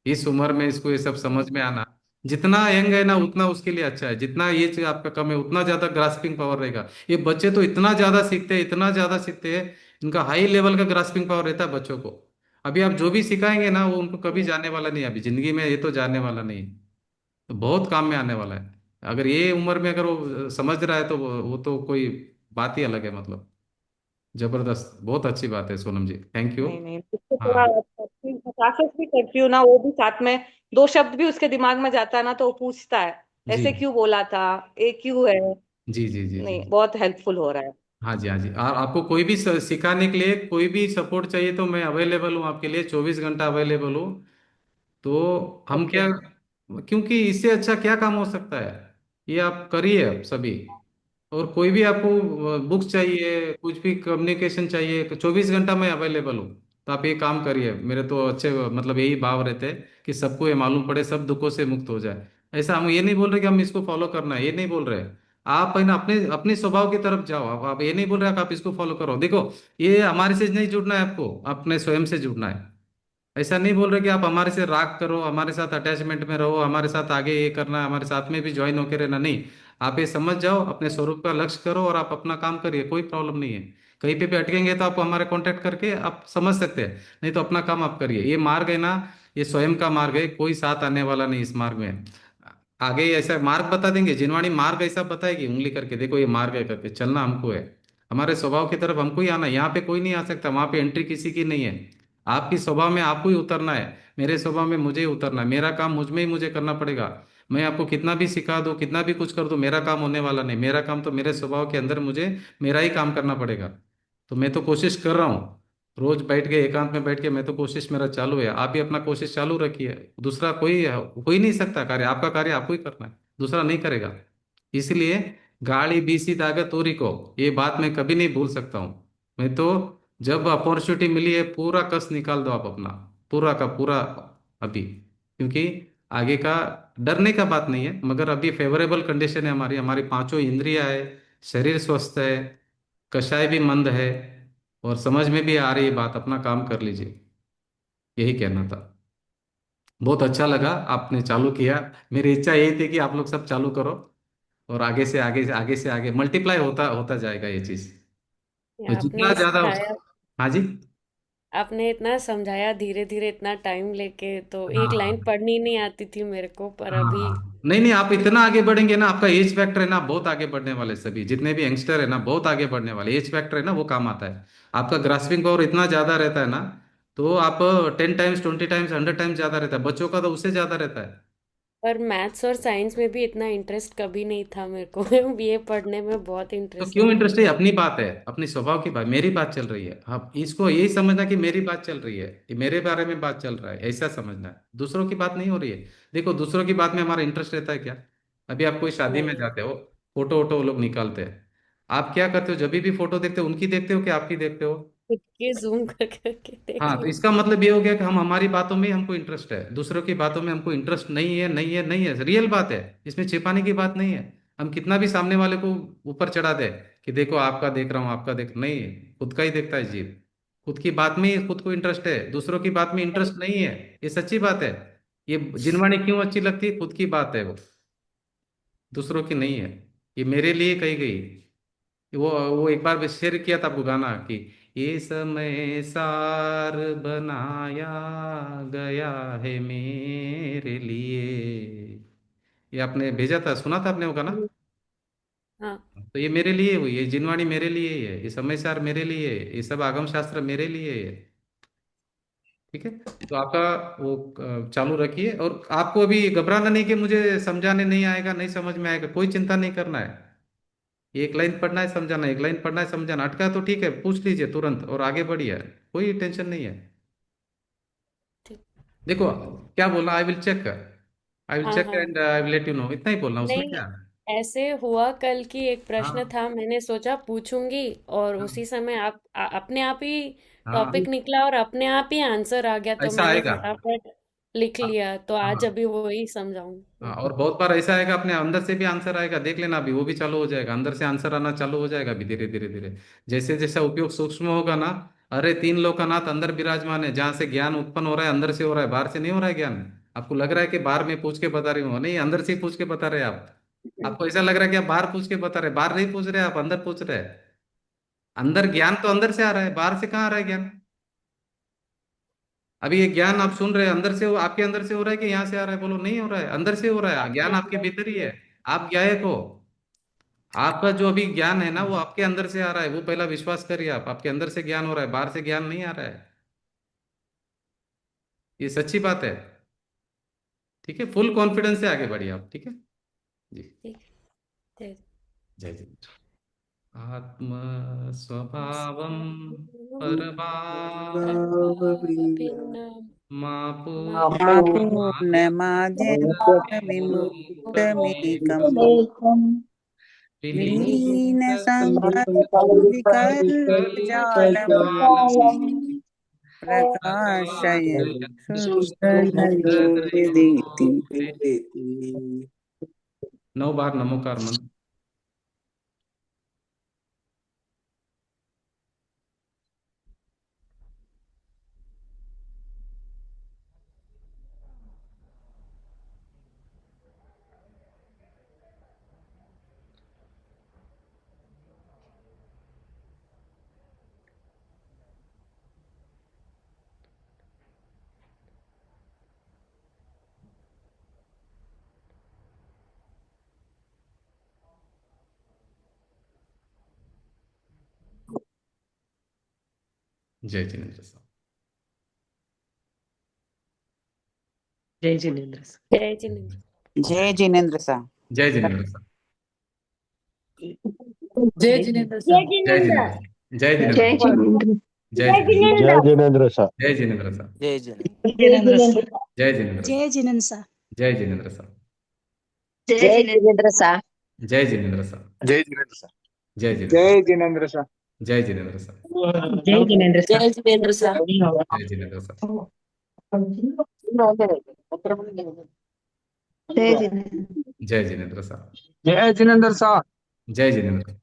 इस उम्र में इसको ये सब समझ में आना। जितना यंग है ना उतना उसके लिए अच्छा है, जितना ये चीज आपका कम है उतना ज्यादा ग्रास्पिंग पावर रहेगा। ये बच्चे तो इतना ज्यादा सीखते हैं, इतना ज्यादा सीखते हैं। इनका हाई लेवल का ग्रास्पिंग पावर रहता है बच्चों को। अभी आप जो भी सिखाएंगे ना वो उनको कभी जाने वाला नहीं है, अभी जिंदगी में ये तो जाने वाला नहीं है। तो बहुत काम में आने वाला है। अगर ये उम्र में अगर वो समझ रहा है तो वो तो कोई बात ही अलग है मतलब। जबरदस्त, बहुत अच्छी बात है सोनम जी, थैंक यू। नहीं नहीं, उसको थोड़ा हाँ। क्लासेस भी करती हूँ ना, वो भी साथ में, 2 शब्द भी उसके दिमाग में जाता है ना तो वो पूछता है, जी ऐसे क्यों बोला था, ये क्यों है? जी जी जी जी। नहीं, बहुत हेल्पफुल हो रहा है। हाँ जी हाँ जी। और आपको कोई भी सिखाने के लिए कोई भी सपोर्ट चाहिए तो मैं अवेलेबल हूँ आपके लिए, 24 घंटा अवेलेबल हूँ। तो हम ओके। क्या, क्योंकि इससे अच्छा क्या काम हो सकता है। ये आप करिए अब सभी। और कोई भी आपको बुक्स चाहिए, कुछ भी कम्युनिकेशन चाहिए, 24 घंटा मैं अवेलेबल हूँ। तो आप ये काम करिए। मेरे तो अच्छे मतलब यही भाव रहते हैं कि सबको ये मालूम पड़े, सब दुखों से मुक्त हो जाए। ऐसा हम ये नहीं बोल रहे कि हम इसको फॉलो करना है, ये नहीं बोल रहे। आप है ना अपने अपने स्वभाव की तरफ जाओ। आप ये नहीं बोल रहे कि आप इसको फॉलो करो। देखो, ये हमारे से नहीं जुड़ना है, आपको अपने स्वयं से जुड़ना है। ऐसा नहीं बोल रहे कि आप हमारे से राग करो, हमारे साथ अटैचमेंट में रहो, हमारे साथ आगे ये करना है, हमारे साथ में भी ज्वाइन होके रहना, नहीं। आप ये समझ जाओ, अपने स्वरूप का लक्ष्य करो और आप अपना काम करिए, कोई प्रॉब्लम नहीं है। कहीं पे भी अटकेंगे तो आप हमारे कांटेक्ट करके आप समझ सकते हैं, नहीं तो अपना काम आप करिए। ये मार्ग है ना, ये स्वयं का मार्ग है, कोई साथ आने वाला नहीं इस मार्ग में। आगे ऐसा मार्ग बता देंगे, जिनवाणी मार्ग ऐसा बताएगी उंगली करके, देखो ये मार्ग है करके चलना हमको है। हमारे स्वभाव की तरफ हमको ही आना है, यहाँ पे कोई नहीं आ सकता, वहां पे एंट्री किसी की नहीं है। आपकी स्वभाव में आपको ही उतरना है, मेरे स्वभाव में मुझे ही उतरना है। मेरा काम मुझ में ही मुझे करना पड़ेगा। मैं आपको कितना भी सिखा दूं, कितना भी कुछ कर दूं, मेरा काम होने वाला नहीं। मेरा काम तो मेरे स्वभाव के अंदर मुझे मेरा ही काम करना पड़ेगा। तो मैं तो कोशिश कर रहा हूँ, रोज बैठ के एकांत में बैठ के मैं तो कोशिश मेरा चालू है। आप भी अपना कोशिश चालू रखिए। दूसरा कोई हो ही नहीं सकता कार्य, आपका कार्य आपको ही करना है, दूसरा नहीं करेगा। इसलिए गाड़ी बीसी दागा तोरी को, ये बात मैं कभी नहीं भूल सकता हूँ। मैं तो जब अपॉर्चुनिटी मिली है, पूरा कस निकाल दो आप अपना, पूरा का पूरा अभी। क्योंकि आगे का डरने का बात नहीं है, मगर अभी फेवरेबल कंडीशन है हमारी, हमारी पांचों इंद्रियां है, शरीर स्वस्थ है, कषाय भी मंद है, और समझ में भी आ रही है बात। अपना काम कर लीजिए, यही कहना था। बहुत अच्छा लगा आपने चालू किया। मेरी इच्छा यही थी कि आप लोग सब चालू करो, और आगे से आगे से आगे से आगे मल्टीप्लाई होता होता जाएगा ये चीज। तो जितना आपने ज्यादा हो। समझाया, हाँ जी। आपने इतना समझाया धीरे धीरे, इतना टाइम लेके, तो एक लाइन हाँ पढ़नी नहीं आती थी मेरे को, पर अभी हाँ, नहीं नहीं, आप इतना आगे बढ़ेंगे ना, आपका एज फैक्टर है ना, बहुत आगे बढ़ने वाले सभी जितने भी यंगस्टर है ना, बहुत आगे बढ़ने वाले। एज फैक्टर है ना, वो काम आता है। आपका ग्रास्पिंग पावर इतना ज्यादा रहता है ना, तो आप 10 टाइम्स 20 टाइम्स 100 टाइम्स ज्यादा रहता है, बच्चों का तो उससे ज्यादा रहता है। पर मैथ्स और साइंस में भी इतना इंटरेस्ट कभी नहीं था मेरे को। ये पढ़ने में बहुत तो इंटरेस्ट क्यों आता इंटरेस्ट है? था। अपनी बात है, अपनी स्वभाव की बात, मेरी बात चल रही है। आप इसको यही समझना कि मेरी बात चल रही है, ये मेरे बारे में बात चल रहा है, ऐसा समझना है। दूसरों की बात नहीं हो रही है। देखो, दूसरों की बात में हमारा इंटरेस्ट रहता है क्या? अभी आप कोई शादी में नहीं, जाते हो, फोटो वोटो वो लोग निकालते हैं, आप क्या करते हो? जब भी फोटो देखते हो, उनकी देखते हो कि आपकी देखते हो? खुद के जूम कर करके हाँ, देखती तो हूँ। इसका मतलब ये हो गया कि हम हमारी बातों में ही हमको इंटरेस्ट है, दूसरों की बातों में हमको इंटरेस्ट नहीं है, नहीं है, नहीं है। रियल बात है, इसमें छिपाने की बात नहीं है। हम कितना भी सामने वाले को ऊपर चढ़ा दे कि देखो आपका देख रहा हूँ, आपका देख, नहीं है, खुद का ही देखता है जीव। खुद की बात में ही खुद को इंटरेस्ट है, दूसरों की बात में इंटरेस्ट नहीं है। ये सच्ची बात है। ये जिनवाणी क्यों अच्छी लगती है? खुद की बात है वो, दूसरों की नहीं है। ये मेरे लिए कही गई। वो एक बार शेयर किया था आपको गाना कि ये समय सार बनाया गया है मेरे लिए। ये आपने भेजा था, सुना था आपने वो गाना? हाँ, तो ये मेरे लिए हुई, ये जिनवाणी मेरे लिए ही है, ये समय सार मेरे लिए है, ये सब आगम शास्त्र मेरे लिए है। ठीक है, तो आपका वो चालू रखिए। और आपको अभी घबराना नहीं कि मुझे समझाने नहीं आएगा, नहीं समझ में आएगा, कोई चिंता नहीं करना है। एक लाइन पढ़ना है समझाना, एक लाइन पढ़ना है समझाना। अटका है तो ठीक है, पूछ लीजिए तुरंत और आगे बढ़िए, कोई टेंशन नहीं है। ठीक। देखो, क्या बोलना, I will check, I will हाँ चेक हाँ, and I will let you know, इतना ही बोलना, उसमें नहीं, क्या है? ऐसे हुआ कल की एक प्रश्न हाँ था, मैंने सोचा पूछूंगी, और हाँ उसी समय अपने आप ही हाँ, टॉपिक निकला और अपने आप ही आंसर आ गया, तो ऐसा मैंने आएगा। फटाफट लिख हाँ लिया, तो आज हाँ अभी वही समझाऊंगी। हाँ, और बहुत बार ऐसा आएगा, अपने अंदर से भी आंसर आएगा, देख लेना अभी वो भी चालू हो जाएगा, अंदर से आंसर आना चालू हो जाएगा अभी, धीरे धीरे धीरे। जैसे जैसा उपयोग सूक्ष्म होगा ना, अरे तीन लोकनाथ अंदर विराजमान है, जहाँ से ज्ञान उत्पन्न हो रहा है अंदर से हो रहा है, बाहर से नहीं हो रहा है ज्ञान। आपको लग रहा है कि बाहर में पूछ के बता रही हूँ, नहीं, अंदर से ही पूछ के बता रहे हैं आप। आपको ऐसा लग रहा है कि आप बाहर पूछ के बता रहे हैं, बाहर नहीं पूछ रहे, आप अंदर पूछ रहे हैं। अंदर ज्ञान तो अंदर से आ रहा है, बाहर से कहाँ आ रहा है ज्ञान? अभी ये ज्ञान आप सुन रहे हैं, अंदर से आपके अंदर से हो रहा है कि यहाँ से आ रहा है? बोलो, नहीं हो रहा है, अंदर से हो रहा है, ज्ञान आपके भीतर ही है। आप गायक हो। आपका जो अभी ज्ञान है ना, वो आपके अंदर से आ रहा है, वो पहला विश्वास करिए। आप, आपके अंदर से ज्ञान हो रहा है, बाहर से ज्ञान नहीं आ रहा है। ये सच्ची बात है। ठीक है, फुल कॉन्फिडेंस से आगे बढ़िए आप। ठीक है जी। ठीक है। जय जय। आत्म स्वभावम परभाव भिन्न मापो पूर्णमाद्यन्तविमुक्तमेकम् विलीनसंहतं विकर्मजालम् प्रकाशय सुदर्शनयोर्विदीप्ति 9 बार नमोकार मंत्र। जय जिनेन्द्र साहब। जय जिनेन्द्र साहब। जय जिनेन्द्र। जय जिनेन्द्र साहब। जय जिनेन्द्र साहब। जय जिनेन्द्र साहब। जय जिनेन्द्र। जय जिनेन्द्र। जय जिनेन्द्र। जय जिनेन्द्र। जय जिनेन्द्र साहब। जय जिनेन्द्र साहब। जय जिनेन्द्र। जिनेन्द्र साहब। जय जिनेन्द्र। जय जिनेन्द्र साहब। जय जिनेन्द्र साहब। जय जिनेन्द्र साहब। जय जिनेन्द्र साहब। जय जिनेन्द्र साहब। जय जिनेन्द्र। जय जिनेन्द्र साहब। जय जिनेन्द्र साहब। जय जिनेन्द्र साहब। जय जिनेन्द्र साहब। जय जिनेन्द्र साहब। जय जिनेन्द्र। जय जिनेन्द्र साहब। जय जिनेन्द्र साहब। जय जिनेन्द्र।